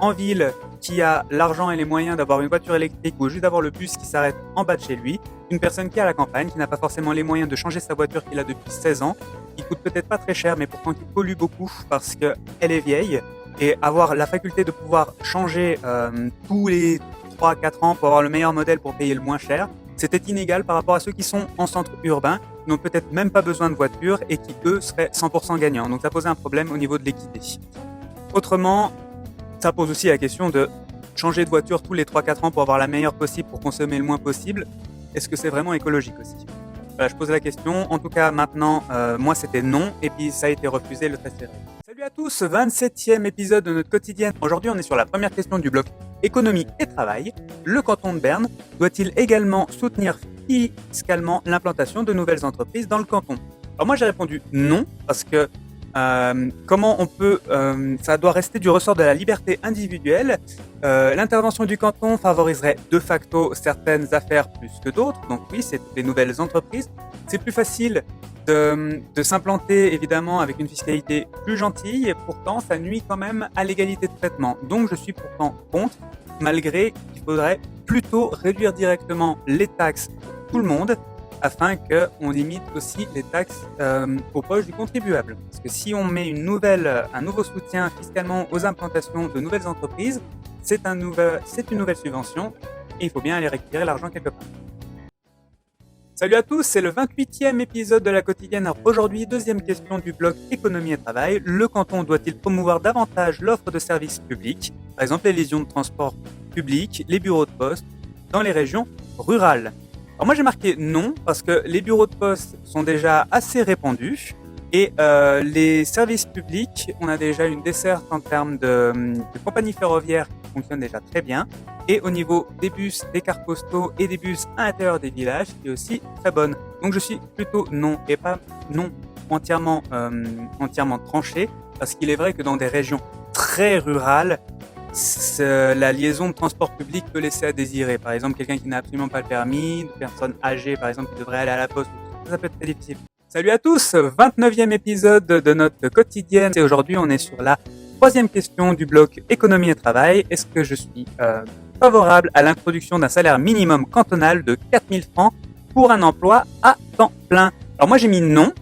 en ville, qui a l'argent et les moyens d'avoir une voiture électrique ou juste d'avoir le bus qui s'arrête en bas de chez lui, une personne qui est à la campagne, qui n'a pas forcément les moyens de changer sa voiture qu'il a depuis 16 ans, qui coûte peut-être pas très cher mais pourtant qui pollue beaucoup parce qu'elle est vieille, et avoir la faculté de pouvoir changer tous les 3-4 ans pour avoir le meilleur modèle pour payer le moins cher, c'était inégal par rapport à ceux qui sont en centre urbain, qui n'ont peut-être même pas besoin de voiture et qui eux seraient 100% gagnants. Donc ça posait un problème au niveau de l'équité. Autrement, ça pose aussi la question de changer de voiture tous les 3-4 ans pour avoir la meilleure possible, pour consommer le moins possible. Est-ce que c'est vraiment écologique aussi? Voilà, je pose la question. En tout cas, maintenant, moi, c'était non. Et puis, ça a été refusé le 13 février. Salut à tous, 27e épisode de notre quotidienne. Aujourd'hui, on est sur la première question du bloc économie et travail. Le canton de Berne doit-il également soutenir fiscalement l'implantation de nouvelles entreprises dans le canton? Alors moi, j'ai répondu non, parce que comment on peut, ça doit rester du ressort de la liberté individuelle. L'intervention du canton favoriserait de facto certaines affaires plus que d'autres. Donc oui, c'est des nouvelles entreprises. C'est plus facile de s'implanter évidemment avec une fiscalité plus gentille et pourtant ça nuit quand même à l'égalité de traitement. Donc je suis pourtant contre, malgré qu'il faudrait plutôt réduire directement les taxes pour tout le monde, afin qu'on limite aussi les taxes aux poches du contribuable. Parce que si on met un nouveau soutien fiscalement aux implantations de nouvelles entreprises, c'est une nouvelle subvention et il faut bien aller récupérer l'argent quelque part. Salut à tous, c'est le 28e épisode de la quotidienne. Aujourd'hui, deuxième question du bloc économie et travail. Le canton doit-il promouvoir davantage l'offre de services publics, par exemple les liaisons de transport public, les bureaux de poste, dans les régions rurales? Alors moi j'ai marqué non parce que les bureaux de poste sont déjà assez répandus et les services publics, on a déjà une desserte en termes de compagnies ferroviaires qui fonctionne déjà très bien et au niveau des bus, des cars postaux et des bus à l'intérieur des villages qui est aussi très bonne. Donc je suis plutôt non et pas non entièrement tranché parce qu'il est vrai que dans des régions très rurales, la liaison de transport public peut laisser à désirer. Par exemple, quelqu'un qui n'a absolument pas le permis, une personne âgée, par exemple, qui devrait aller à la poste, ça peut être très difficile. Salut à tous, 29e épisode de notre quotidienne. Et aujourd'hui, on est sur la troisième question du bloc économie et travail. Est-ce que je suis favorable à l'introduction d'un salaire minimum cantonal de 4000 francs pour un emploi à temps plein? Alors moi, j'ai mis non.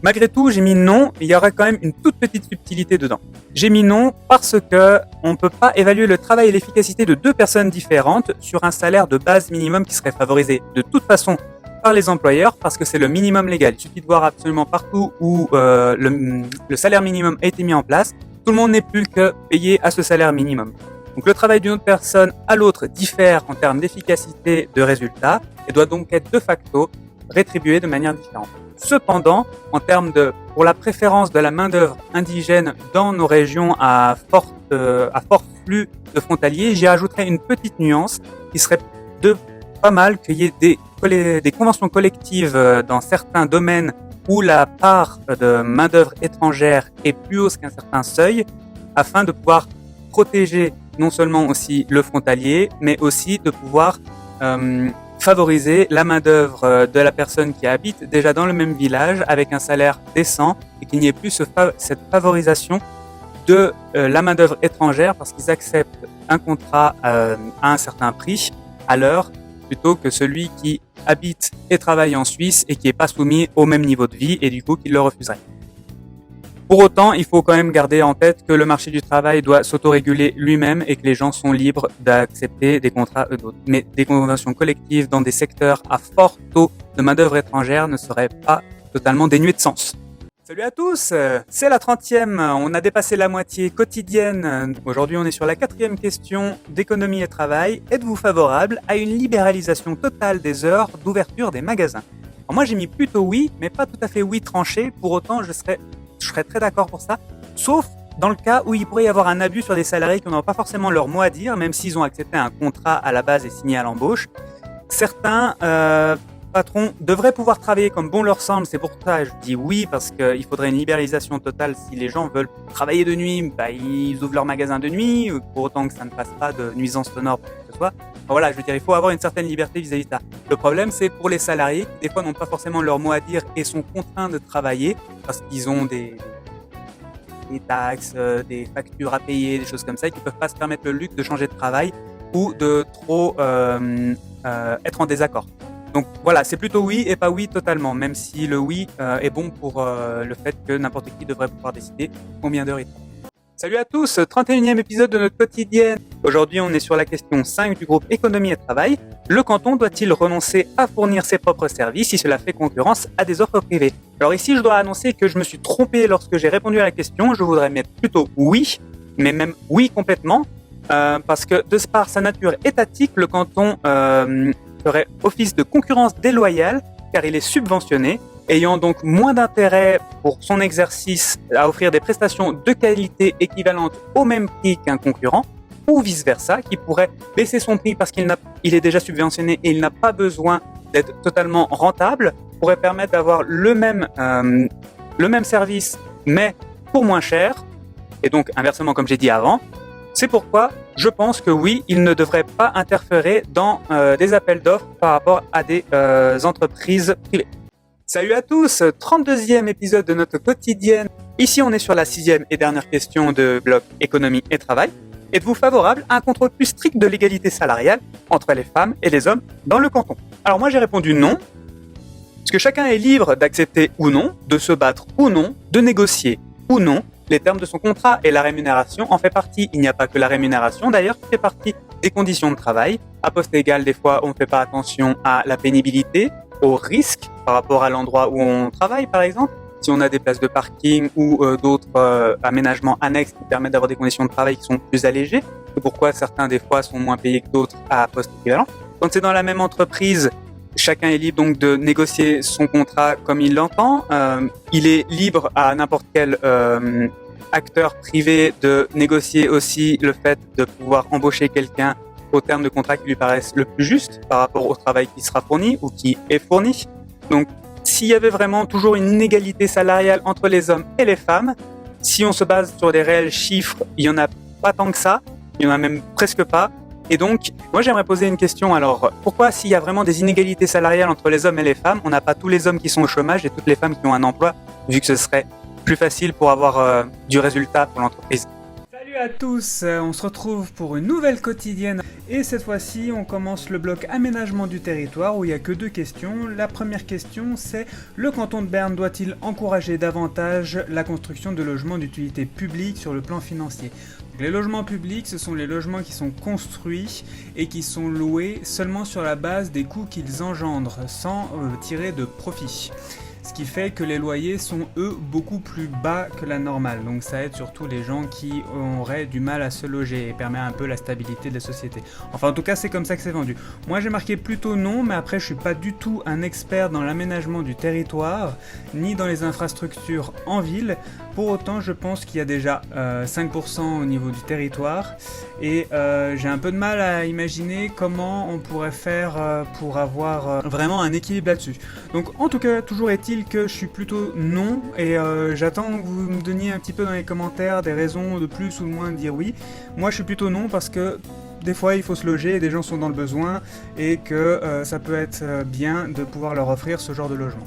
Malgré tout, j'ai mis non, mais il y aurait quand même une toute petite subtilité dedans. J'ai mis non parce que on peut pas évaluer le travail et l'efficacité de deux personnes différentes sur un salaire de base minimum qui serait favorisé de toute façon par les employeurs parce que c'est le minimum légal. Il suffit de voir absolument partout où le salaire minimum a été mis en place. tout le monde n'est plus que payé à ce salaire minimum. Donc le travail d'une autre personne à l'autre diffère en termes d'efficacité de résultat et doit donc être de facto rétribué de manière différente. Cependant, en termes pour la préférence de la main-d'œuvre indigène dans nos régions à fort flux de frontaliers, j'y ajouterais une petite nuance qui serait pas mal qu'il y ait des conventions collectives dans certains domaines où la part de main-d'œuvre étrangère est plus haute qu'un certain seuil, afin de pouvoir protéger non seulement aussi le frontalier, mais aussi de pouvoir favoriser la main-d'œuvre de la personne qui habite déjà dans le même village avec un salaire décent et qu'il n'y ait plus cette favorisation de la main-d'œuvre étrangère parce qu'ils acceptent un contrat à un certain prix à l'heure plutôt que celui qui habite et travaille en Suisse et qui n'est pas soumis au même niveau de vie et du coup qui le refuserait. Pour autant, il faut quand même garder en tête que le marché du travail doit s'autoréguler lui-même et que les gens sont libres d'accepter des contrats eux d'autres. Mais des conventions collectives dans des secteurs à fort taux de main-d'œuvre étrangère ne seraient pas totalement dénuées de sens. Salut à tous, c'est la 30e, on a dépassé la moitié quotidienne. Aujourd'hui on est sur la 4e question d'économie et travail. Êtes-vous favorable à une libéralisation totale des heures d'ouverture des magasins? Alors moi j'ai mis plutôt oui, mais pas tout à fait oui tranché, pour autant je serais très d'accord pour ça, sauf dans le cas où il pourrait y avoir un abus sur des salariés qui n'ont pas forcément leur mot à dire, même s'ils ont accepté un contrat à la base et signé à l'embauche. Certains patrons devraient pouvoir travailler comme bon leur semble, c'est pour ça que je dis oui, parce qu'il faudrait une libéralisation totale. Si les gens veulent travailler de nuit, ils ouvrent leur magasin de nuit, pour autant que ça ne fasse pas de nuisances sonores pour que ce soit. Voilà, je veux dire, il faut avoir une certaine liberté vis-à-vis de ça. Le problème, c'est pour les salariés qui, des fois, n'ont pas forcément leur mot à dire et sont contraints de travailler parce qu'ils ont des taxes, des factures à payer, des choses comme ça, et qui ne peuvent pas se permettre le luxe de changer de travail ou de trop être en désaccord. Donc voilà, c'est plutôt oui et pas oui totalement, même si le oui est bon pour le fait que n'importe qui devrait pouvoir décider combien d'heures il travaille. Salut à tous, 31e épisode de notre quotidienne. Aujourd'hui, on est sur la question 5 du groupe Économie et Travail. Le canton doit-il renoncer à fournir ses propres services si cela fait concurrence à des offres privées? Alors ici, je dois annoncer que je me suis trompé lorsque j'ai répondu à la question. Je voudrais mettre plutôt oui, mais même oui complètement, parce que de par sa nature étatique, le canton ferait office de concurrence déloyale car il est subventionné, ayant donc moins d'intérêt pour son exercice à offrir des prestations de qualité équivalentes au même prix qu'un concurrent, ou vice-versa, qui pourrait baisser son prix parce qu'il est déjà subventionné et il n'a pas besoin d'être totalement rentable, pourrait permettre d'avoir le même service, mais pour moins cher, et donc inversement comme j'ai dit avant. C'est pourquoi je pense que oui, il ne devrait pas interférer dans des appels d'offres par rapport à des entreprises privées. Salut à tous, 32e épisode de notre quotidienne. Ici, on est sur la 6e et dernière question de bloc économie et travail. Êtes-vous favorable à un contrôle plus strict de l'égalité salariale entre les femmes et les hommes dans le canton? Alors moi, j'ai répondu non, parce que chacun est libre d'accepter ou non, de se battre ou non, de négocier ou non les termes de son contrat, et la rémunération en fait partie. Il n'y a pas que la rémunération d'ailleurs qui fait partie des conditions de travail. À poste égal, des fois, on ne fait pas attention à la pénibilité, au risque par rapport à l'endroit où on travaille, par exemple. Si on a des places de parking ou d'autres aménagements annexes qui permettent d'avoir des conditions de travail qui sont plus allégées, c'est pourquoi certains des fois sont moins payés que d'autres à poste équivalent. Quand c'est dans la même entreprise, chacun est libre donc de négocier son contrat comme il l'entend. Il est libre à n'importe quel acteur privé de négocier aussi le fait de pouvoir embaucher quelqu'un au terme de contrat qui lui paraissent le plus juste par rapport au travail qui sera fourni ou qui est fourni. Donc, s'il y avait vraiment toujours une inégalité salariale entre les hommes et les femmes, si on se base sur des réels chiffres, il n'y en a pas tant que ça, il n'y en a même presque pas. Et donc, moi j'aimerais poser une question. Alors, pourquoi s'il y a vraiment des inégalités salariales entre les hommes et les femmes, on n'a pas tous les hommes qui sont au chômage et toutes les femmes qui ont un emploi, vu que ce serait plus facile pour avoir du résultat pour l'entreprise? Salut à tous, on se retrouve pour une nouvelle quotidienne et cette fois-ci on commence le bloc aménagement du territoire où il n'y a que 2 questions. La première question c'est: le canton de Berne doit-il encourager davantage la construction de logements d'utilité publique sur le plan financier? Donc, les logements publics, ce sont les logements qui sont construits et qui sont loués seulement sur la base des coûts qu'ils engendrent sans tirer de profit. ce qui fait que les loyers sont eux beaucoup plus bas que la normale. Donc ça aide surtout les gens qui auraient du mal à se loger et permet un peu la stabilité de la société. Enfin en tout cas c'est comme ça que c'est vendu. Moi j'ai marqué plutôt non, mais après je suis pas du tout un expert dans l'aménagement du territoire, ni dans les infrastructures en ville. Pour autant je pense qu'il y a déjà 5% au niveau du territoire et j'ai un peu de mal à imaginer comment on pourrait faire pour avoir vraiment un équilibre là-dessus. Donc en tout cas, toujours est-il que je suis plutôt non et j'attends que vous me donniez un petit peu dans les commentaires des raisons de plus ou de moins de dire oui. Moi je suis plutôt non parce que des fois il faut se loger, des gens sont dans le besoin et que ça peut être bien de pouvoir leur offrir ce genre de logement.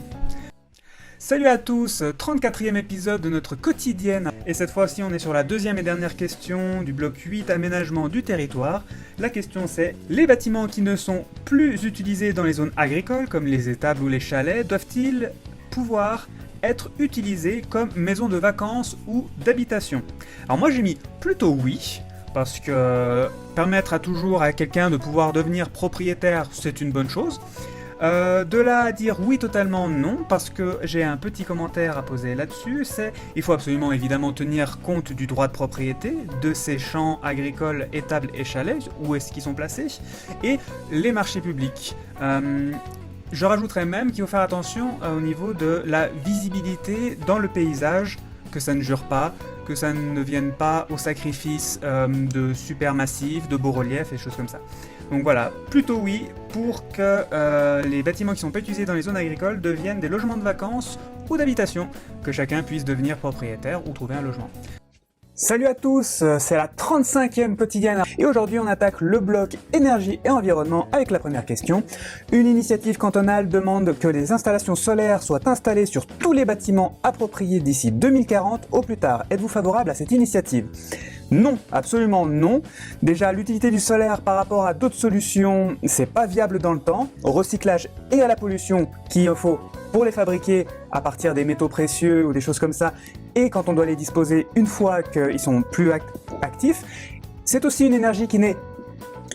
Salut à tous, 34e épisode de notre quotidienne, et cette fois-ci on est sur la deuxième et dernière question du bloc 8, aménagement du territoire. La question c'est, les bâtiments qui ne sont plus utilisés dans les zones agricoles, comme les étables ou les chalets, doivent-ils pouvoir être utilisés comme maisons de vacances ou d'habitation? Alors moi j'ai mis plutôt oui, parce que permettre à toujours à quelqu'un de pouvoir devenir propriétaire, c'est une bonne chose. De là à dire oui totalement non, parce que j'ai un petit commentaire à poser là-dessus, c'est il faut absolument évidemment tenir compte du droit de propriété, de ces champs agricoles, étables et chalets, où est-ce qu'ils sont placés, et les marchés publics. Je rajouterais même qu'il faut faire attention au niveau de la visibilité dans le paysage, que ça ne jure pas, que ça ne vienne pas au sacrifice de supermassifs, de beaux reliefs et des choses comme ça. Donc voilà, plutôt oui, pour que les bâtiments qui sont pas utilisés dans les zones agricoles deviennent des logements de vacances ou d'habitation, que chacun puisse devenir propriétaire ou trouver un logement. Salut à tous, c'est la 35e quotidienne et aujourd'hui on attaque le bloc énergie et environnement avec la première question. Une initiative cantonale demande que les installations solaires soient installées sur tous les bâtiments appropriés d'ici 2040 au plus tard. Êtes-vous favorable à cette initiative ? Non, absolument non. Déjà, l'utilité du solaire par rapport à d'autres solutions, c'est pas viable dans le temps. Au recyclage et à la pollution qu'il faut pour les fabriquer à partir des métaux précieux ou des choses comme ça, et quand on doit les disposer une fois qu'ils sont plus actifs. C'est aussi une énergie qui n'est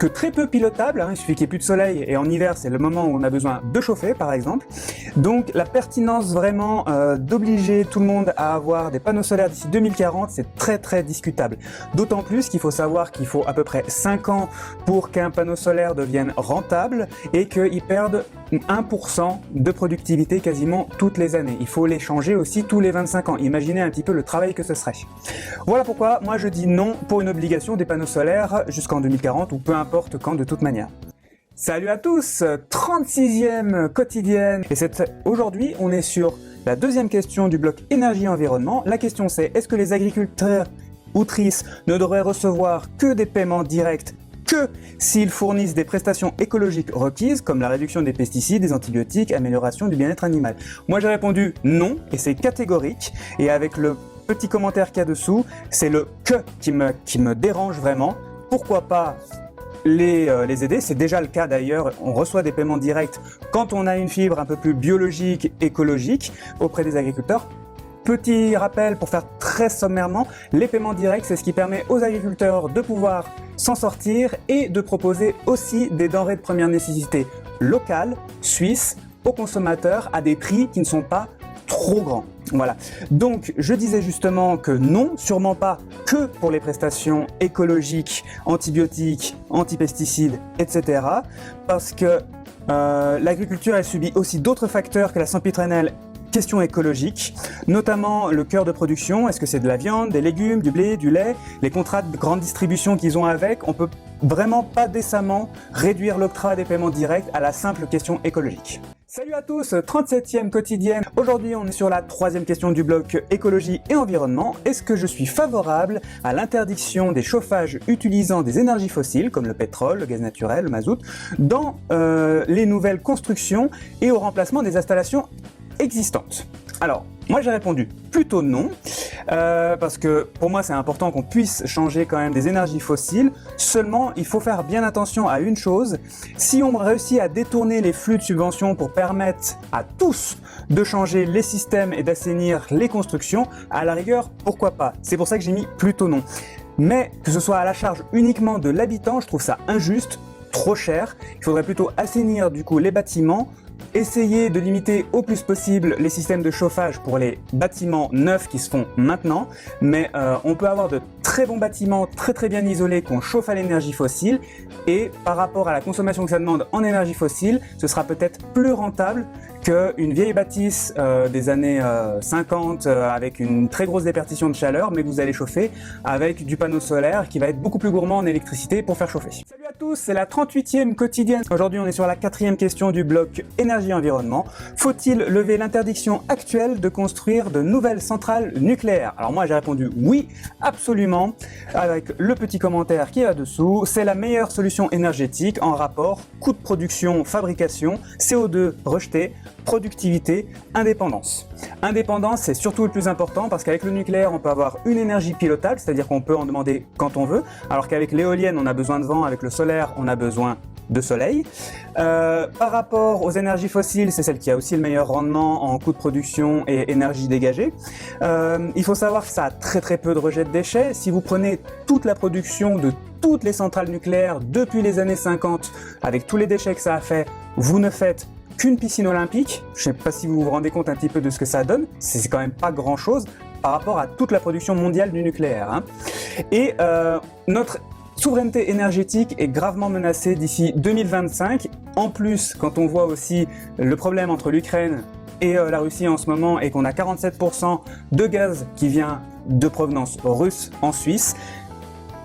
que très peu pilotable, il suffit qu'il n'y ait plus de soleil et en hiver c'est le moment où on a besoin de chauffer par exemple. Donc la pertinence vraiment d'obliger tout le monde à avoir des panneaux solaires d'ici 2040 c'est très discutable. D'autant plus qu'il faut savoir qu'il faut à peu près 5 ans pour qu'un panneau solaire devienne rentable et qu'il perde 1% de productivité quasiment toutes les années. Il faut les changer aussi tous les 25 ans. Imaginez un petit peu le travail que ce serait. Voilà pourquoi moi je dis non pour une obligation des panneaux solaires jusqu'en 2040 ou peu importe quand de toute manière. Salut à tous, 36e quotidienne et aujourd'hui on est sur la deuxième question du bloc énergie-environnement. La question c'est, est-ce que les agriculteurs outrices ne devraient recevoir que des paiements directs que s'ils fournissent des prestations écologiques requises comme la réduction des pesticides, des antibiotiques, amélioration du bien-être animal? Moi j'ai répondu non et c'est catégorique et avec le petit commentaire qu'il y a dessous, c'est le que qui me dérange vraiment. Pourquoi pas les aider, c'est déjà le cas d'ailleurs, on reçoit des paiements directs quand on a une fibre un peu plus biologique, écologique auprès des agriculteurs. Petit rappel pour faire très sommairement, les paiements directs c'est ce qui permet aux agriculteurs de pouvoir s'en sortir et de proposer aussi des denrées de première nécessité locales, suisses, aux consommateurs à des prix qui ne sont pas trop grand. Voilà. Donc, je disais justement que non, sûrement pas que pour les prestations écologiques, antibiotiques, antipesticides, etc. Parce que l'agriculture, elle subit aussi d'autres facteurs que la sempiternelle question écologique, notamment le cœur de production. Est-ce que c'est de la viande, des légumes, du blé, du lait? Les contrats de grande distribution qu'ils ont avec, on peut vraiment pas décemment réduire l'octroi des paiements directs à la simple question écologique. Salut à tous, 37e quotidienne. Aujourd'hui, on est sur la troisième question du bloc écologie et environnement. Est-ce que je suis favorable à l'interdiction des chauffages utilisant des énergies fossiles, comme le pétrole, le gaz naturel, le mazout, dans les nouvelles constructions et au remplacement des installations existantes? Alors, moi j'ai répondu plutôt non, parce que pour moi c'est important qu'on puisse changer quand même des énergies fossiles, seulement il faut faire bien attention à une chose, si on réussit à détourner les flux de subventions pour permettre à tous de changer les systèmes et d'assainir les constructions, à la rigueur, pourquoi pas? C'est pour ça que j'ai mis plutôt non. Mais que ce soit à la charge uniquement de l'habitant, je trouve ça injuste, trop cher, il faudrait plutôt assainir du coup les bâtiments essayer de limiter au plus possible les systèmes de chauffage pour les bâtiments neufs qui se font maintenant, mais on peut avoir de très bons bâtiments très bien isolés qu'on chauffe à l'énergie fossile, et par rapport à la consommation que ça demande en énergie fossile, ce sera peut-être plus rentable qu'une vieille bâtisse des années 50 avec une très grosse déperdition de chaleur, mais que vous allez chauffer avec du panneau solaire qui va être beaucoup plus gourmand en électricité pour faire chauffer. Salut à tous, c'est la 38e quotidienne. Aujourd'hui, on est sur la 4e question du bloc énergie-environnement. Faut-il lever l'interdiction actuelle de construire de nouvelles centrales nucléaires? Alors moi, j'ai répondu oui, absolument, avec le petit commentaire qui est là-dessous. C'est la meilleure solution énergétique en rapport coût de production, fabrication, CO2 rejeté, productivité, indépendance. Indépendance, c'est surtout le plus important parce qu'avec le nucléaire, on peut avoir une énergie pilotable, c'est-à-dire qu'on peut en demander quand on veut, alors qu'avec l'éolienne, on a besoin de vent, avec le solaire, on a besoin de soleil. Par rapport aux énergies fossiles, c'est celle qui a aussi le meilleur rendement en coût de production et énergie dégagée. Il faut savoir que ça a très peu de rejet de déchets. Si vous prenez toute la production de toutes les centrales nucléaires depuis les années 50, avec tous les déchets que ça a fait, vous ne faites qu'une piscine olympique. Je ne sais pas si vous vous rendez compte un petit peu de ce que ça donne. C'est quand même pas grand-chose par rapport à toute la production mondiale du nucléaire, hein. Et notre souveraineté énergétique est gravement menacée d'ici 2025. En plus, quand on voit aussi le problème entre l'Ukraine et la Russie en ce moment, et qu'on a 47% de gaz qui vient de provenance russe en Suisse,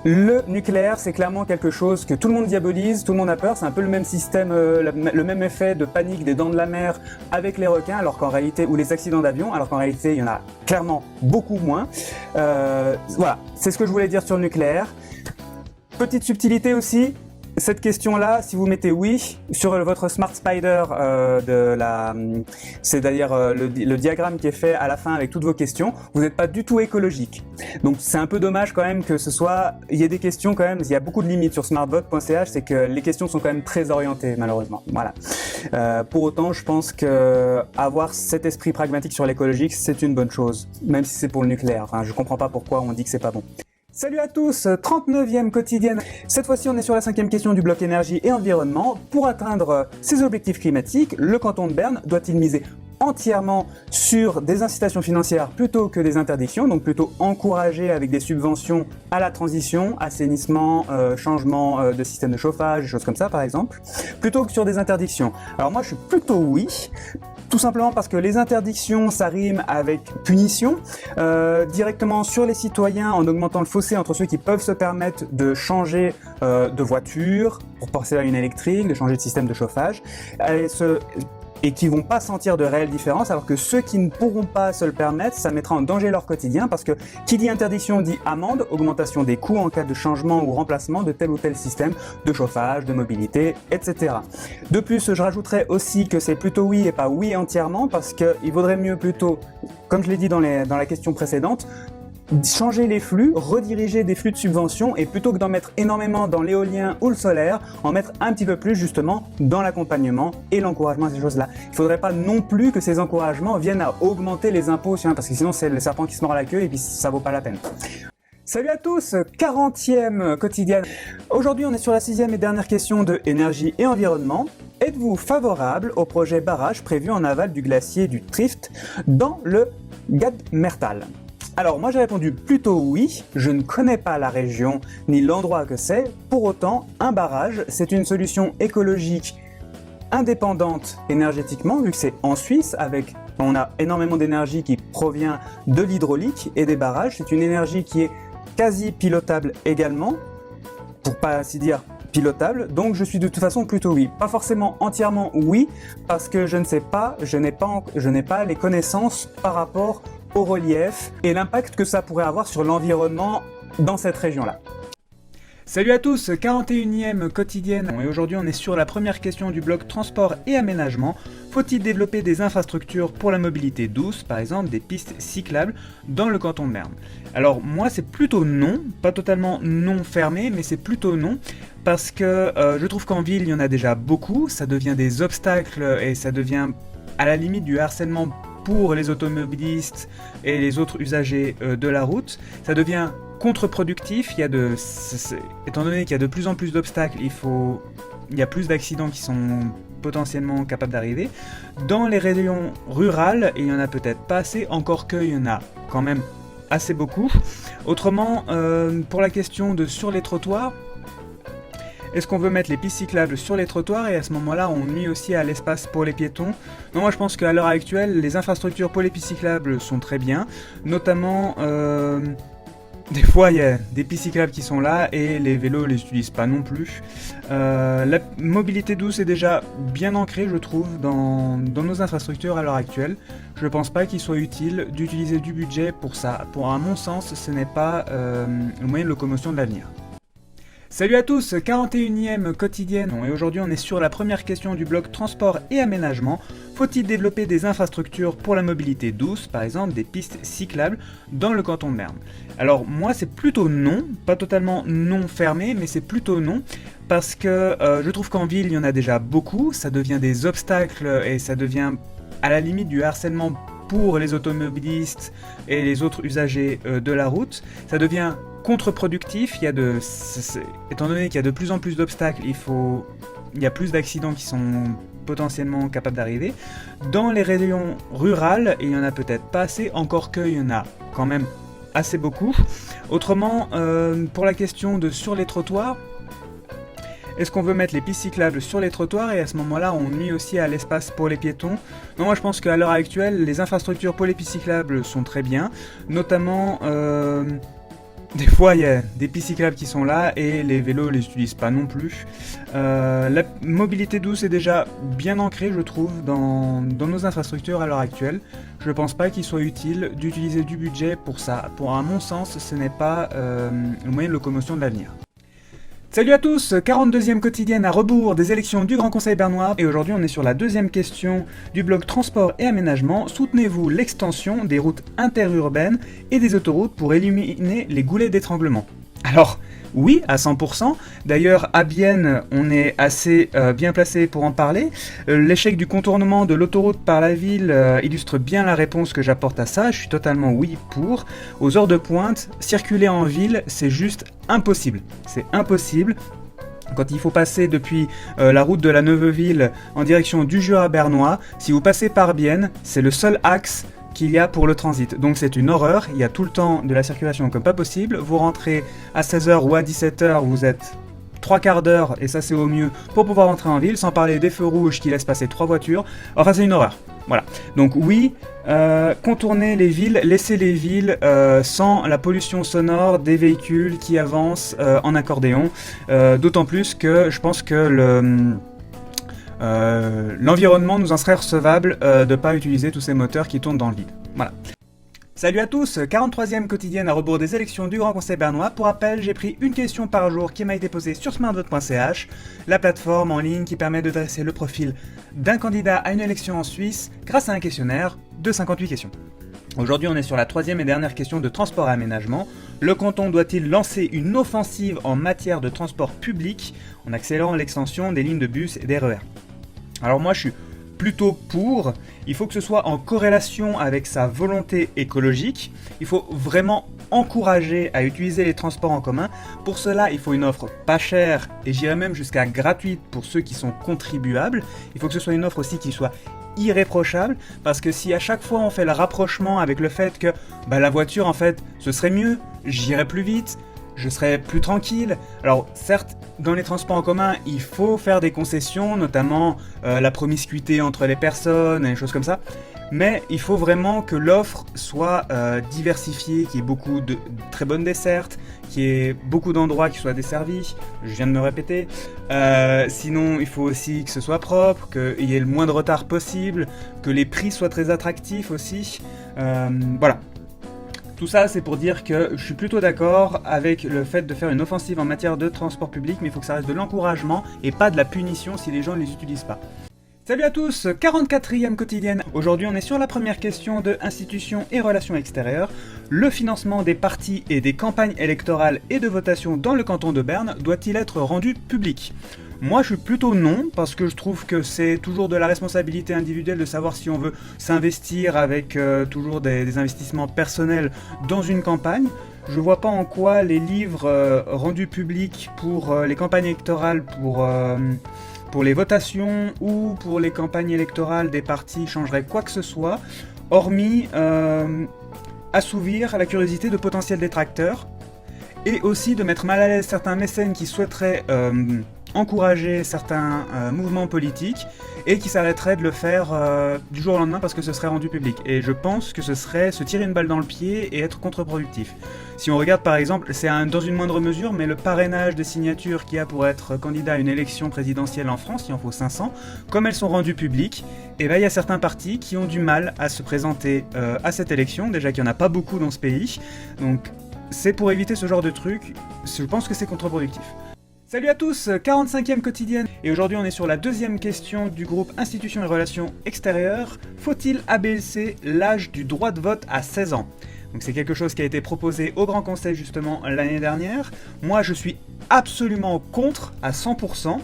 le nucléaire, c'est clairement quelque chose que tout le monde diabolise, tout le monde a peur. C'est un peu le même système, le même effet de panique des dents de la mer avec les requins, alors qu'en réalité, ou les accidents d'avion, alors qu'en réalité, il y en a clairement beaucoup moins. Voilà, c'est ce que je voulais dire sur le nucléaire. Petite subtilité aussi, cette question-là, si vous mettez oui sur votre Smart Spider, c'est d'ailleurs le diagramme qui est fait à la fin avec toutes vos questions, vous n'êtes pas du tout écologique. Donc c'est un peu dommage quand même que ce soit, il y ait des questions quand même, il y a beaucoup de limites sur smartvote.ch, c'est que les questions sont quand même très orientées malheureusement. Voilà. Pour autant, je pense que avoir cet esprit pragmatique sur l'écologique, c'est une bonne chose, même si c'est pour le nucléaire. Enfin, je comprends pas pourquoi on dit que c'est pas bon. Salut à tous, 39e quotidienne. Cette fois-ci, on est sur la 5e question du bloc énergie et environnement. Pour atteindre ses objectifs climatiques, le canton de Berne doit-il miser entièrement sur des incitations financières plutôt que des interdictions, donc plutôt encourager avec des subventions à la transition, assainissement, changement de système de chauffage, des choses comme ça par exemple, plutôt que sur des interdictions? Alors moi je suis plutôt oui. Tout simplement parce que les interdictions, ça rime avec punition, directement sur les citoyens en augmentant le fossé entre ceux qui peuvent se permettre de changer de voiture pour passer à une électrique, de changer de système de chauffage, et qui vont pas sentir de réelle différence, alors que ceux qui ne pourront pas se le permettre, ça mettra en danger leur quotidien, parce que qui dit interdiction dit amende, augmentation des coûts en cas de changement ou remplacement de tel ou tel système de chauffage, de mobilité, etc. De plus, je rajouterais aussi que c'est plutôt oui et pas oui entièrement, parce qu'il vaudrait mieux plutôt, comme je l'ai dit dans la question précédente, changer les flux, rediriger des flux de subventions, et plutôt que d'en mettre énormément dans l'éolien ou le solaire, en mettre un petit peu plus justement dans l'accompagnement et l'encouragement à ces choses-là. Il ne faudrait pas non plus que ces encouragements viennent à augmenter les impôts, parce que sinon c'est le serpent qui se mord la queue et puis ça vaut pas la peine. Salut à tous, 40e quotidienne. Aujourd'hui on est sur la 6e et dernière question de énergie et environnement. Êtes-vous favorable au projet barrage prévu en aval du glacier du Trift dans le Gad-Mertal? Alors moi j'ai répondu plutôt oui, je ne connais pas la région ni l'endroit que c'est, pour autant un barrage c'est une solution écologique indépendante énergétiquement, vu que c'est en Suisse, on a énormément d'énergie qui provient de l'hydraulique et des barrages, c'est une énergie qui est quasi pilotable également, pour pas ainsi dire pilotable, donc je suis de toute façon plutôt oui. Pas forcément entièrement oui, parce que je ne sais pas, je n'ai pas les connaissances par rapport au relief et l'impact que ça pourrait avoir sur l'environnement dans cette région-là. Salut à tous, 41e quotidienne, et aujourd'hui on est sur la première question du bloc transport et aménagement. Faut-il développer des infrastructures pour la mobilité douce, par exemple des pistes cyclables, dans le canton de Berne? Alors moi c'est plutôt non, pas totalement non fermé, mais c'est plutôt non, parce que je trouve qu'en ville il y en a déjà beaucoup, ça devient des obstacles et ça devient à la limite du harcèlement pour les automobilistes et les autres usagers de la route. Ça devient contre-productif, étant donné qu'il y a de plus en plus d'obstacles, il faut il y a plus d'accidents qui sont potentiellement capables d'arriver. Dans les régions rurales, il y en a peut-être pas assez, encore qu'il y en a quand même assez beaucoup. Autrement, pour la question de sur les trottoirs, est-ce qu'on veut mettre les pistes cyclables sur les trottoirs et à ce moment-là on nuit aussi à l'espace pour les piétons? Non, moi je pense qu'à l'heure actuelle les infrastructures pour les pistes cyclables sont très bien, notamment des fois il y a des pistes cyclables qui sont là et les vélos les utilisent pas non plus. La mobilité douce est déjà bien ancrée je trouve dans nos infrastructures à l'heure actuelle. Je pense pas qu'il soit utile d'utiliser du budget pour ça. À mon sens ce n'est pas le moyen de locomotion de l'avenir. Salut à tous, 41e quotidienne, et aujourd'hui on est sur la première question du blog Transport et Aménagement. Faut-il développer des infrastructures pour la mobilité douce, par exemple des pistes cyclables, dans le canton de Berne? Alors moi c'est plutôt non, pas totalement non fermé, mais c'est plutôt non, parce que je trouve qu'en ville il y en a déjà beaucoup, ça devient des obstacles et ça devient à la limite du harcèlement pour les automobilistes et les autres usagers de la route. Ça devient contre-productif, étant donné qu'il y a de plus en plus d'obstacles, il y a plus d'accidents qui sont potentiellement capables d'arriver. Dans les régions rurales, il y en a peut-être pas assez, encore qu'il y en a quand même assez beaucoup. Autrement, pour la question de sur les trottoirs, est-ce qu'on veut mettre les pistes cyclables sur les trottoirs et à ce moment-là on nuit aussi à l'espace pour les piétons? Non, moi je pense qu'à l'heure actuelle les infrastructures pour les pistes cyclables sont très bien, notamment des fois il y a des pistes cyclables qui sont là et les vélos les utilisent pas non plus. La mobilité douce est déjà bien ancrée je trouve dans nos infrastructures à l'heure actuelle. Je pense pas qu'il soit utile d'utiliser du budget pour ça. À mon sens ce n'est pas le moyen de locomotion de l'avenir. Salut à tous, 42e quotidienne à rebours des élections du Grand Conseil bernois et aujourd'hui on est sur la deuxième question du blog Transport et Aménagement. Soutenez-vous l'extension des routes interurbaines et des autoroutes pour éliminer les goulets d'étranglement? Alors, oui, à 100%. D'ailleurs, à Bienne, on est assez bien placé pour en parler. L'échec du contournement de l'autoroute par la ville illustre bien la réponse que j'apporte à ça. Je suis totalement oui pour. Aux heures de pointe, circuler en ville, c'est juste impossible. C'est impossible. Quand il faut passer depuis la route de la Neuveville en direction du Jura bernois, si vous passez par Bienne, c'est le seul axe qu'il y a pour le transit. Donc c'est une horreur, il y a tout le temps de la circulation comme pas possible. Vous rentrez à 16h ou à 17h, vous êtes 3 quarts d'heure, et ça c'est au mieux, pour pouvoir rentrer en ville, sans parler des feux rouges qui laissent passer 3 voitures. Enfin c'est une horreur. Voilà. Donc oui, contourner les villes, laisser les villes sans la pollution sonore des véhicules qui avancent en accordéon. D'autant plus que je pense que l'environnement nous en serait recevable de ne pas utiliser tous ces moteurs qui tournent dans le vide. Voilà. Salut à tous, 43e quotidienne à rebours des élections du Grand Conseil bernois. Pour rappel, j'ai pris une question par jour qui m'a été posée sur smartvote.ch, la plateforme en ligne qui permet de dresser le profil d'un candidat à une élection en Suisse grâce à un questionnaire de 58 questions. Aujourd'hui, on est sur la troisième et dernière question de transport et aménagement. Le canton doit-il lancer une offensive en matière de transport public en accélérant l'extension des lignes de bus et des RER? Alors moi, je suis plutôt pour. Il faut que ce soit en corrélation avec sa volonté écologique. Il faut vraiment encourager à utiliser les transports en commun. Pour cela, il faut une offre pas chère et j'irais même jusqu'à gratuite pour ceux qui sont contribuables. Il faut que ce soit une offre aussi qui soit irréprochable, parce que si à chaque fois on fait le rapprochement avec le fait que la voiture en fait ce serait mieux, j'irais plus vite, je serais plus tranquille. Alors certes, dans les transports en commun, il faut faire des concessions, notamment la promiscuité entre les personnes et des choses comme ça, mais il faut vraiment que l'offre soit diversifiée, qu'il y ait beaucoup de très bonnes dessertes, qu'il y ait beaucoup d'endroits qui soient desservis, je viens de me répéter. Sinon, il faut aussi que ce soit propre, qu'il y ait le moins de retard possible, que les prix soient très attractifs aussi. Voilà. Tout ça, c'est pour dire que je suis plutôt d'accord avec le fait de faire une offensive en matière de transport public, mais il faut que ça reste de l'encouragement et pas de la punition si les gens ne les utilisent pas. Salut à tous, 44e quotidienne. Aujourd'hui, on est sur la première question de institutions et relations extérieures. Le financement des partis et des campagnes électorales et de votation dans le canton de Berne doit-il être rendu public ? Moi, je suis plutôt non, parce que je trouve que c'est toujours de la responsabilité individuelle de savoir si on veut s'investir avec toujours des investissements personnels dans une campagne. Je vois pas en quoi les livres rendus publics pour les campagnes électorales, pour les votations ou pour les campagnes électorales des partis changeraient quoi que ce soit, hormis assouvir la curiosité de potentiels détracteurs et aussi de mettre mal à l'aise certains mécènes qui souhaiteraient encourager certains mouvements politiques et qui s'arrêteraient de le faire du jour au lendemain parce que ce serait rendu public. Et je pense que ce serait se tirer une balle dans le pied et être contre-productif. Si on regarde par exemple, c'est dans une moindre mesure, mais le parrainage des signatures qu'il y a pour être candidat à une élection présidentielle en France, il en faut 500, comme elles sont rendues publiques, et ben il y a certains partis qui ont du mal à se présenter à cette élection, déjà qu'il n'y en a pas beaucoup dans ce pays, donc c'est pour éviter ce genre de truc, je pense que c'est contre-productif. Salut à tous, 45e quotidienne, et aujourd'hui on est sur la deuxième question du groupe Institutions et Relations Extérieures. Faut-il abaisser l'âge du droit de vote à 16 ans ? Donc c'est quelque chose qui a été proposé au Grand Conseil justement l'année dernière. Moi je suis absolument contre à 100%.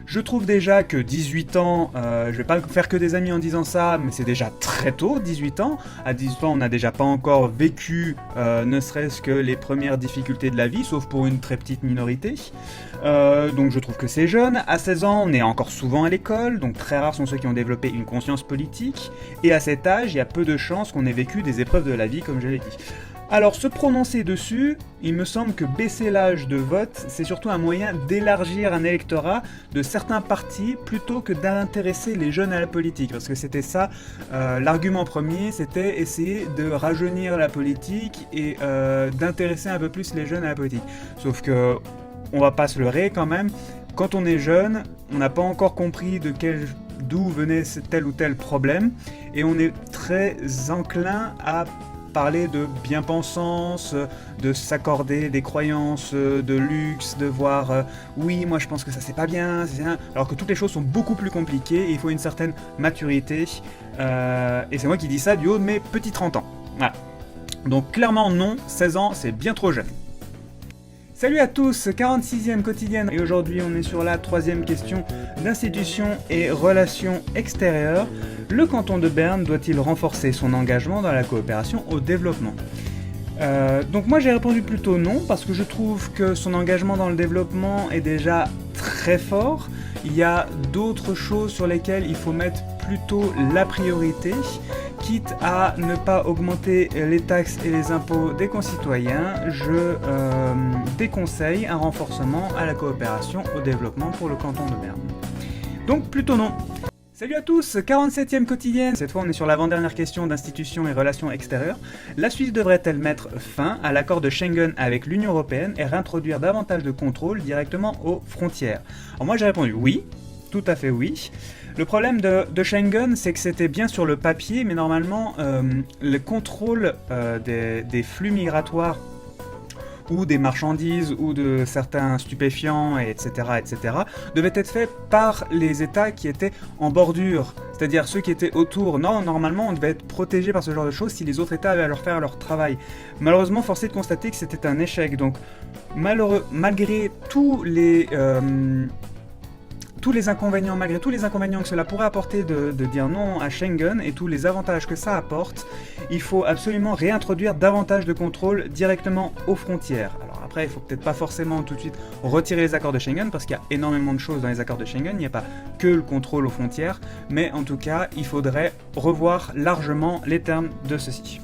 Je trouve déjà que 18 ans, je vais pas faire que des amis en disant ça, mais c'est déjà très tôt, 18 ans. À 18 ans, on n'a déjà pas encore vécu ne serait-ce que les premières difficultés de la vie, sauf pour une très petite minorité. Donc je trouve que c'est jeune. À 16 ans, on est encore souvent à l'école, donc très rares sont ceux qui ont développé une conscience politique. Et à cet âge, il y a peu de chances qu'on ait vécu des épreuves de la vie, comme je l'ai dit. Alors, se prononcer dessus, il me semble que baisser l'âge de vote, c'est surtout un moyen d'élargir un électorat de certains partis plutôt que d'intéresser les jeunes à la politique. Parce que c'était ça, l'argument premier, c'était essayer de rajeunir la politique et d'intéresser un peu plus les jeunes à la politique. Sauf que, on va pas se leurrer quand même, quand on est jeune, on n'a pas encore compris d'où venait tel ou tel problème, et on est très enclin à parler de bien-pensance, de s'accorder des croyances de luxe, de voir oui, moi je pense que ça c'est pas bien, alors que toutes les choses sont beaucoup plus compliquées et il faut une certaine maturité. Et c'est moi qui dis ça du haut de mes petits 30 ans. Voilà. Donc clairement non, 16 ans c'est bien trop jeune. Salut à tous, 46e quotidienne, et aujourd'hui on est sur la troisième question d'institutions et relations extérieures. Le canton de Berne doit-il renforcer son engagement dans la coopération au développement ? Donc moi j'ai répondu plutôt non, parce que je trouve que son engagement dans le développement est déjà très fort. Il y a d'autres choses sur lesquelles il faut mettre plutôt la priorité, quitte à ne pas augmenter les taxes et les impôts des concitoyens. Je déconseille un renforcement à la coopération au développement pour le canton de Berne. Donc plutôt non. Salut à tous, 47e quotidienne. Cette fois on est sur l'avant-dernière question d'institutions et relations extérieures. La Suisse devrait-elle mettre fin à l'accord de Schengen avec l'Union Européenne et réintroduire davantage de contrôle directement aux frontières ? Alors moi j'ai répondu oui, tout à fait oui. Le problème de Schengen, c'est que c'était bien sur le papier, mais normalement le contrôle des flux migratoires ou des marchandises, ou de certains stupéfiants, etc., devait être fait par les États qui étaient en bordure, c'est-à-dire ceux qui étaient autour. Non, normalement, on devait être protégé par ce genre de choses si les autres États avaient à leur faire leur travail. Malheureusement, force est de constater que c'était un échec, donc malgré tous les inconvénients, malgré tous les inconvénients que cela pourrait apporter de dire non à Schengen et tous les avantages que ça apporte, il faut absolument réintroduire davantage de contrôle directement aux frontières. Alors après, il faut peut-être pas forcément tout de suite retirer les accords de Schengen, parce qu'il y a énormément de choses dans les accords de Schengen, il n'y a pas que le contrôle aux frontières, mais en tout cas, il faudrait revoir largement les termes de ceci.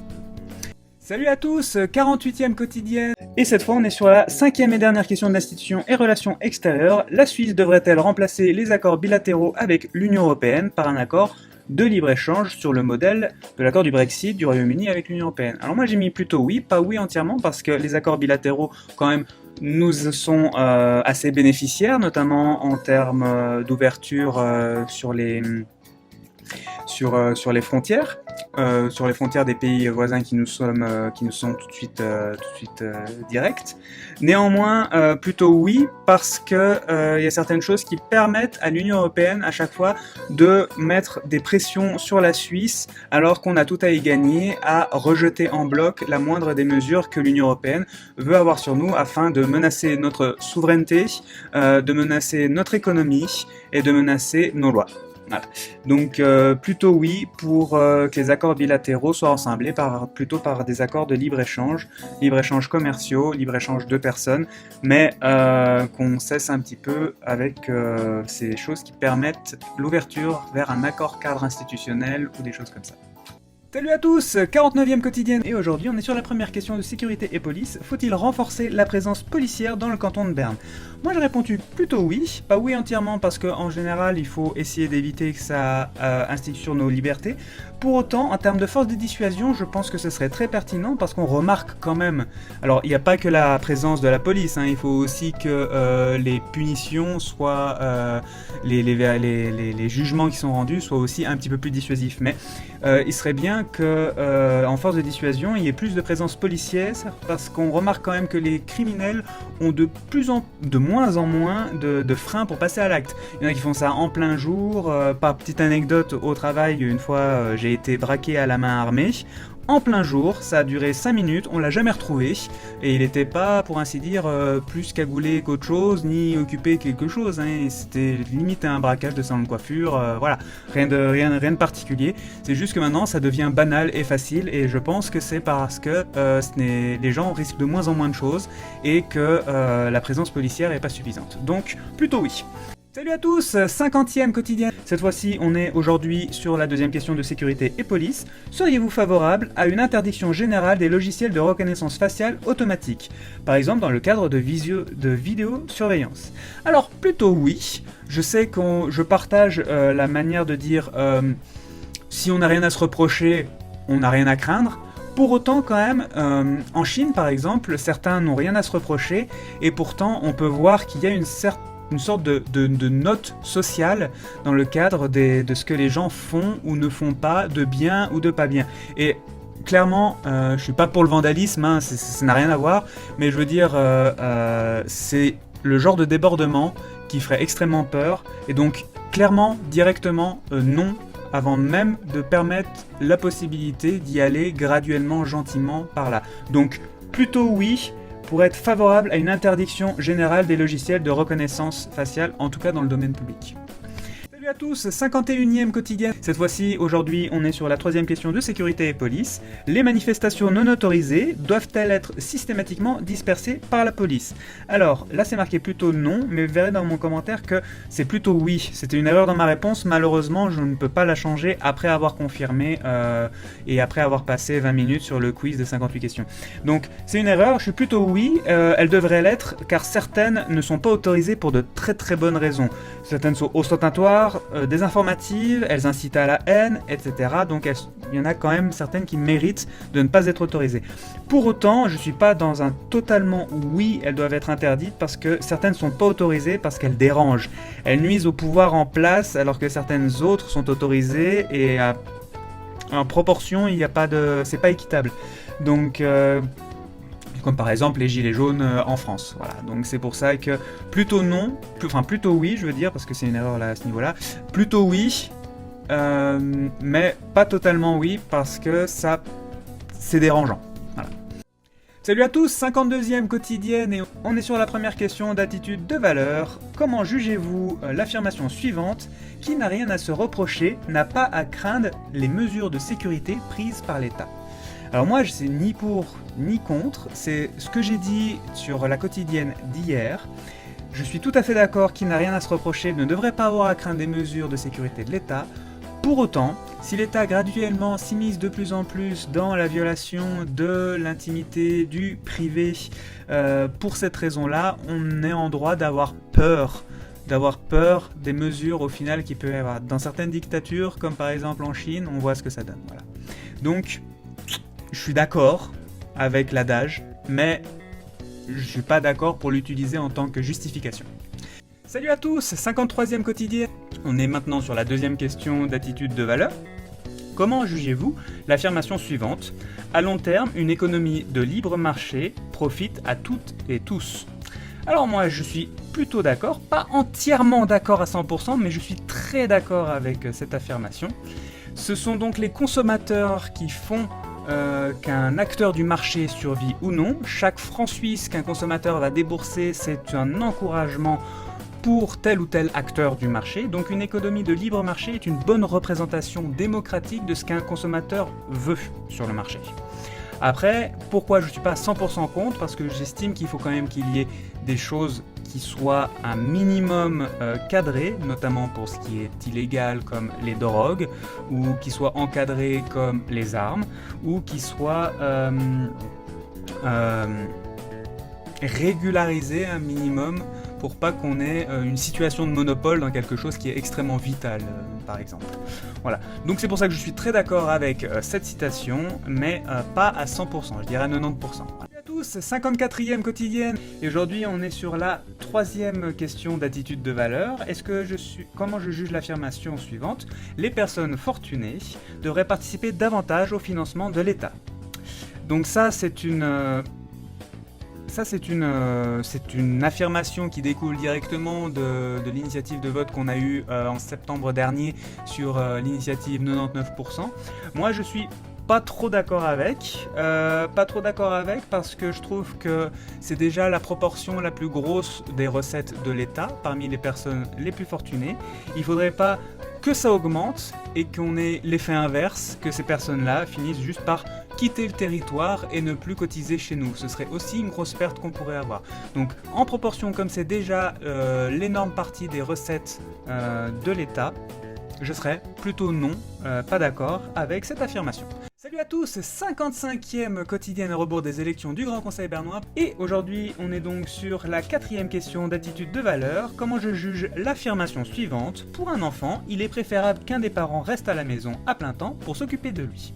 Salut à tous, 48e quotidienne. Et cette fois, on est sur la 5e et dernière question d'institutions et relations extérieures. La Suisse devrait-elle remplacer les accords bilatéraux avec l'Union Européenne par un accord de libre-échange sur le modèle de l'accord du Brexit du Royaume-Uni avec l'Union Européenne ? Alors moi j'ai mis plutôt oui, pas oui entièrement, parce que les accords bilatéraux, quand même, nous sont assez bénéficiaires, notamment en termes d'ouverture sur les frontières. sur les frontières des pays voisins qui nous sont tout de suite directs. Néanmoins, plutôt oui, parce que il y a certaines choses qui permettent à l'Union européenne à chaque fois de mettre des pressions sur la Suisse, alors qu'on a tout à y gagner à rejeter en bloc la moindre des mesures que l'Union européenne veut avoir sur nous afin de menacer notre souveraineté, de menacer notre économie et de menacer nos lois. Voilà. Donc plutôt oui pour que les accords bilatéraux soient ensemblés plutôt par des accords de libre-échange commerciaux, libre-échange de personnes, mais qu'on cesse un petit peu avec ces choses qui permettent l'ouverture vers un accord cadre institutionnel ou des choses comme ça. Salut à tous, 49e quotidienne, et aujourd'hui on est sur la première question de sécurité et police. Faut-il renforcer la présence policière dans le canton de Berne? Moi j'ai répondu plutôt oui, pas oui entièrement parce qu'en général il faut essayer d'éviter que ça institue sur nos libertés. Pour autant, en termes de force de dissuasion, je pense que ce serait très pertinent parce qu'on remarque quand même, alors il n'y a pas que la présence de la police, hein, il faut aussi que les punitions soient, les jugements qui sont rendus soient aussi un petit peu plus dissuasifs, mais il serait bien que en force de dissuasion il y ait plus de présence policière parce qu'on remarque quand même que les criminels ont de moins en moins de freins pour passer à l'acte. Il y en a qui font ça en plein jour. Par petite anecdote, au travail, une fois j'ai été braqué à la main armée. En plein jour, ça a duré 5 minutes, on l'a jamais retrouvé, et il n'était pas, pour ainsi dire, plus cagoulé qu'autre chose, ni occupé quelque chose, hein. C'était limite un braquage de salon de coiffure, voilà, rien de particulier. C'est juste que maintenant, ça devient banal et facile, et je pense que c'est parce que les gens risquent de moins en moins de choses, et que la présence policière n'est pas suffisante. Donc, plutôt oui. Salut à tous, 50e quotidien. Cette fois-ci, on est aujourd'hui sur la deuxième question de sécurité et police. Seriez-vous favorable à une interdiction générale des logiciels de reconnaissance faciale automatique, par exemple dans le cadre de vidéosurveillance? Alors, plutôt oui. Je sais que je partage la manière de dire si on n'a rien à se reprocher, on n'a rien à craindre. Pour autant, quand même, en Chine, par exemple, certains n'ont rien à se reprocher, et pourtant, on peut voir qu'il y a une sorte de note sociale dans le cadre de ce que les gens font ou ne font pas, de bien ou de pas bien. Et clairement, je suis pas pour le vandalisme, hein, ça n'a rien à voir, mais je veux dire, c'est le genre de débordement qui ferait extrêmement peur, et donc clairement, directement, non, avant même de permettre la possibilité d'y aller graduellement, gentiment, par là. Donc, plutôt oui, pour être favorable à une interdiction générale des logiciels de reconnaissance faciale, en tout cas dans le domaine public. Salut à tous, 51e quotidienne. Cette fois-ci, aujourd'hui, on est sur la troisième question de sécurité et police. Les manifestations non autorisées doivent-elles être systématiquement dispersées par la police? Alors, là c'est marqué plutôt non, mais vous verrez dans mon commentaire que c'est plutôt oui. C'était une erreur dans ma réponse, malheureusement je ne peux pas la changer après avoir confirmé et après avoir passé 20 minutes sur le quiz de 58 questions. Donc c'est une erreur, je suis plutôt oui, elle devrait l'être, car certaines ne sont pas autorisées pour de très très bonnes raisons. Certaines sont ostentatoires, désinformatives, elles incitent à la haine, etc. Donc il y en a quand même certaines qui méritent de ne pas être autorisées. Pour autant, je ne suis pas dans un totalement oui, elles doivent être interdites, parce que certaines ne sont pas autorisées parce qu'elles dérangent. Elles nuisent au pouvoir en place, alors que certaines autres sont autorisées, et en proportion, il n'y a pas de... c'est pas équitable. Donc... comme par exemple les gilets jaunes en France. Voilà. Donc c'est pour ça que plutôt non, plutôt oui, je veux dire, parce que c'est une erreur là, à ce niveau-là. Plutôt oui, mais pas totalement oui, parce que ça, c'est dérangeant. Voilà. Salut à tous, 52e quotidienne, et on est sur la première question d'attitude de valeur. Comment jugez-vous l'affirmation suivante: qui n'a rien à se reprocher n'a pas à craindre les mesures de sécurité prises par l'État? Alors moi, je sais ni pour ni contre, c'est ce que j'ai dit sur la quotidienne d'hier. Je suis tout à fait d'accord qu'il n'a rien à se reprocher, ne devrait pas avoir à craindre des mesures de sécurité de l'État. Pour autant, si l'État graduellement s'immisce de plus en plus dans la violation de l'intimité, du privé, pour cette raison-là, on est en droit d'avoir peur des mesures au final qu'il peut y avoir. Dans certaines dictatures, comme par exemple en Chine, on voit ce que ça donne. Voilà. Donc, je suis d'accord avec l'adage, mais je suis pas d'accord pour l'utiliser en tant que justification. Salut à tous, 53e quotidien. On est maintenant sur la deuxième question d'attitude de valeur. Comment jugez-vous l'affirmation suivante? À long terme, une économie de libre marché profite à toutes et tous. Alors moi je suis plutôt d'accord, pas entièrement d'accord à 100%, mais je suis très d'accord avec cette affirmation. Ce sont donc les consommateurs qui font qu'un acteur du marché survit ou non. Chaque franc suisse qu'un consommateur va débourser, c'est un encouragement pour tel ou tel acteur du marché. Donc une économie de libre marché est une bonne représentation démocratique de ce qu'un consommateur veut sur le marché. Après, pourquoi je ne suis pas 100% contre? Parce que j'estime qu'il faut quand même qu'il y ait des choses qui soient un minimum cadrées, notamment pour ce qui est illégal comme les drogues, ou qui soient encadrées comme les armes, ou qui soient régularisées un minimum pour pas qu'on ait une situation de monopole dans quelque chose qui est extrêmement vital, par exemple. Voilà, donc c'est pour ça que je suis très d'accord avec cette citation, mais pas à 100%, je dirais à 90%. Salut à tous, 54e quotidienne, et aujourd'hui on est sur la 3e question d'attitude de valeur. Comment je juge l'affirmation suivante? Les personnes fortunées devraient participer davantage au financement de l'État. Donc ça c'est une affirmation qui découle directement de l'initiative de vote qu'on a eue en septembre dernier sur l'initiative 99%. Moi, je suis pas trop d'accord avec, parce que je trouve que c'est déjà la proportion la plus grosse des recettes de l'État parmi les personnes les plus fortunées. Il faudrait pas que ça augmente et qu'on ait l'effet inverse, que ces personnes-là finissent juste par quitter le territoire et ne plus cotiser chez nous. Ce serait aussi une grosse perte qu'on pourrait avoir. Donc en proportion, comme c'est déjà l'énorme partie des recettes de l'État, je serais plutôt non, pas d'accord avec cette affirmation. Salut à tous, 55e quotidienne au rebours des élections du Grand Conseil bernois. Et aujourd'hui, on est donc sur la 4e question d'attitude de valeur. Comment je juge l'affirmation suivante? Pour un enfant, il est préférable qu'un des parents reste à la maison à plein temps pour s'occuper de lui.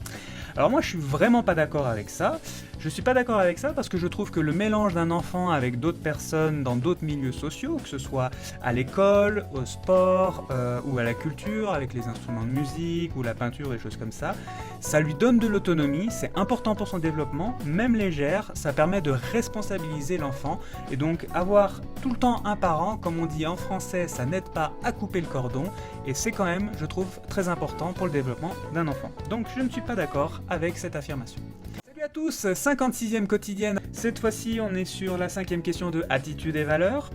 Alors moi je suis vraiment pas d'accord avec ça. Je suis pas d'accord avec ça parce que je trouve que le mélange d'un enfant avec d'autres personnes dans d'autres milieux sociaux, que ce soit à l'école, au sport ou à la culture, avec les instruments de musique ou la peinture, des choses comme ça, ça lui donne de l'autonomie, c'est important pour son développement, même légère, ça permet de responsabiliser l'enfant et donc avoir tout le temps un parent, comme on dit en français, ça n'aide pas à couper le cordon et c'est quand même, je trouve, très important pour le développement d'un enfant. Donc je ne suis pas d'accord avec cette affirmation. Salut à tous, 56e quotidienne. Cette fois-ci, on est sur la 5e question de attitude et valeurs.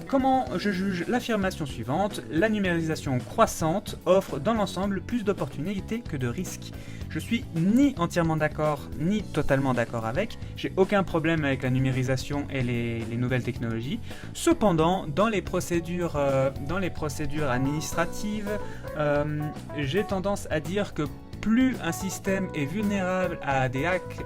Comment je juge l'affirmation suivante? La numérisation croissante offre dans l'ensemble plus d'opportunités que de risques. Je suis ni entièrement d'accord, ni totalement d'accord avec. J'ai aucun problème avec la numérisation et les nouvelles technologies. Cependant, dans les procédures administratives, j'ai tendance à dire que plus un système est vulnérable à des hacks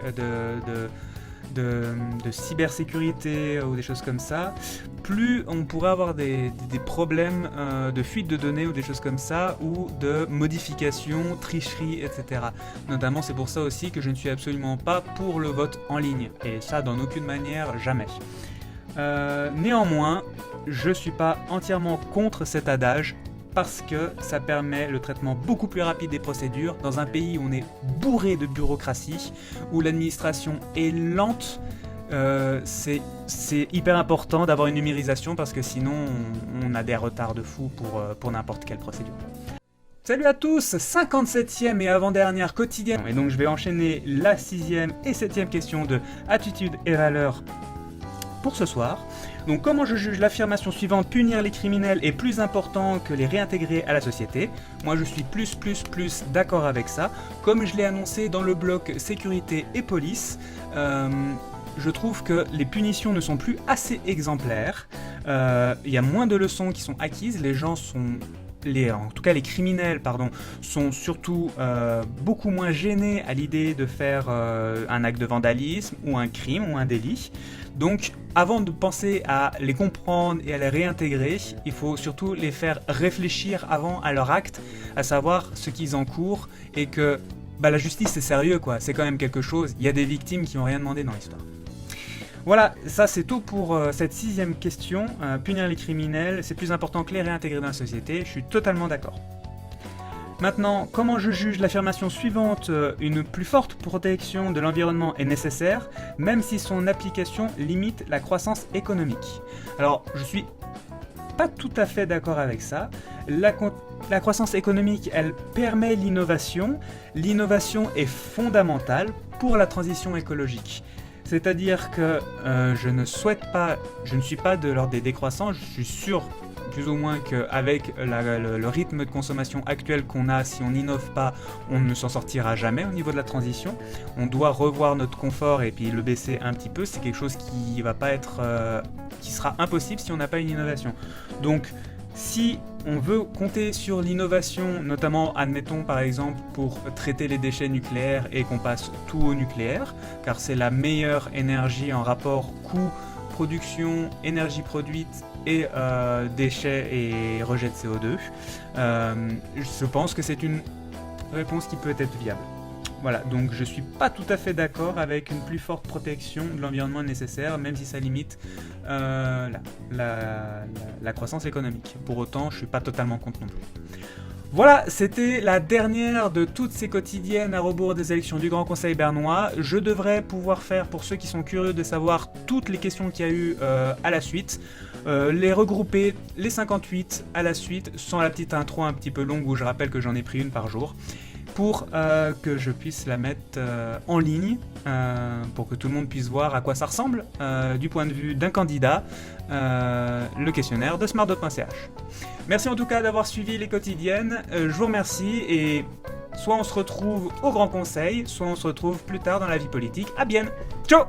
de cybersécurité ou des choses comme ça, plus on pourrait avoir des problèmes de fuite de données ou des choses comme ça, ou de modifications, tricheries, etc. Notamment, c'est pour ça aussi que je ne suis absolument pas pour le vote en ligne, et ça dans aucune manière, jamais. Néanmoins, je ne suis pas entièrement contre cet adage, parce que ça permet le traitement beaucoup plus rapide des procédures dans un pays où on est bourré de bureaucratie, où l'administration est lente. C'est hyper important d'avoir une numérisation parce que sinon on a des retards de fou pour n'importe quelle procédure. Salut à tous, 57e et avant-dernière quotidienne. Et donc je vais enchaîner la 6e et 7e question de attitude et valeurs pour ce soir. Donc comment je juge l'affirmation suivante, punir les criminels est plus important que les réintégrer à la société? Moi je suis plus d'accord avec ça. Comme je l'ai annoncé dans le bloc sécurité et police, je trouve que les punitions ne sont plus assez exemplaires. Il y a moins de leçons qui sont acquises, les gens sont... en tout cas les criminels, sont surtout beaucoup moins gênés à l'idée de faire un acte de vandalisme ou un crime ou un délit. Donc avant de penser à les comprendre et à les réintégrer, il faut surtout les faire réfléchir avant à leur acte, à savoir ce qu'ils encourent et que la justice c'est sérieux quoi, c'est quand même quelque chose, il y a des victimes qui n'ont rien demandé dans l'histoire. Voilà, ça c'est tout pour cette 6e question. Punir les criminels, c'est plus important que les réintégrer dans la société, je suis totalement d'accord. Maintenant, comment je juge l'affirmation suivante, une plus forte protection de l'environnement est nécessaire, même si son application limite la croissance économique? Alors, je suis pas tout à fait d'accord avec ça. La croissance économique, elle permet l'innovation. L'innovation est fondamentale pour la transition écologique. C'est-à-dire que je ne suis pas de l'ordre des décroissants, je suis sûr plus ou moins qu'avec le rythme de consommation actuel qu'on a, si on n'innove pas, on ne s'en sortira jamais au niveau de la transition. On doit revoir notre confort et puis le baisser un petit peu, c'est quelque chose qui va pas être, qui sera impossible si on n'a pas une innovation. Donc, si on veut compter sur l'innovation, notamment, admettons par exemple, pour traiter les déchets nucléaires et qu'on passe tout au nucléaire, car c'est la meilleure énergie en rapport coût, production, énergie produite et déchets et rejet de CO2, je pense que c'est une réponse qui peut être viable. Voilà, donc je suis pas tout à fait d'accord avec une plus forte protection de l'environnement nécessaire, même si ça limite la croissance économique. Pour autant, je suis pas totalement contre non plus. Voilà, c'était la dernière de toutes ces quotidiennes à rebours des élections du Grand Conseil bernois. Je devrais pouvoir faire, pour ceux qui sont curieux de savoir toutes les questions qu'il y a eu à la suite, les regrouper, les 58 à la suite, sans la petite intro un petit peu longue où je rappelle que j'en ai pris une par jour, pour que je puisse la mettre en ligne, pour que tout le monde puisse voir à quoi ça ressemble, du point de vue d'un candidat, le questionnaire de smartvote.ch. Merci en tout cas d'avoir suivi les quotidiennes, je vous remercie et soit on se retrouve au Grand Conseil, soit on se retrouve plus tard dans la vie politique. À bien, ciao.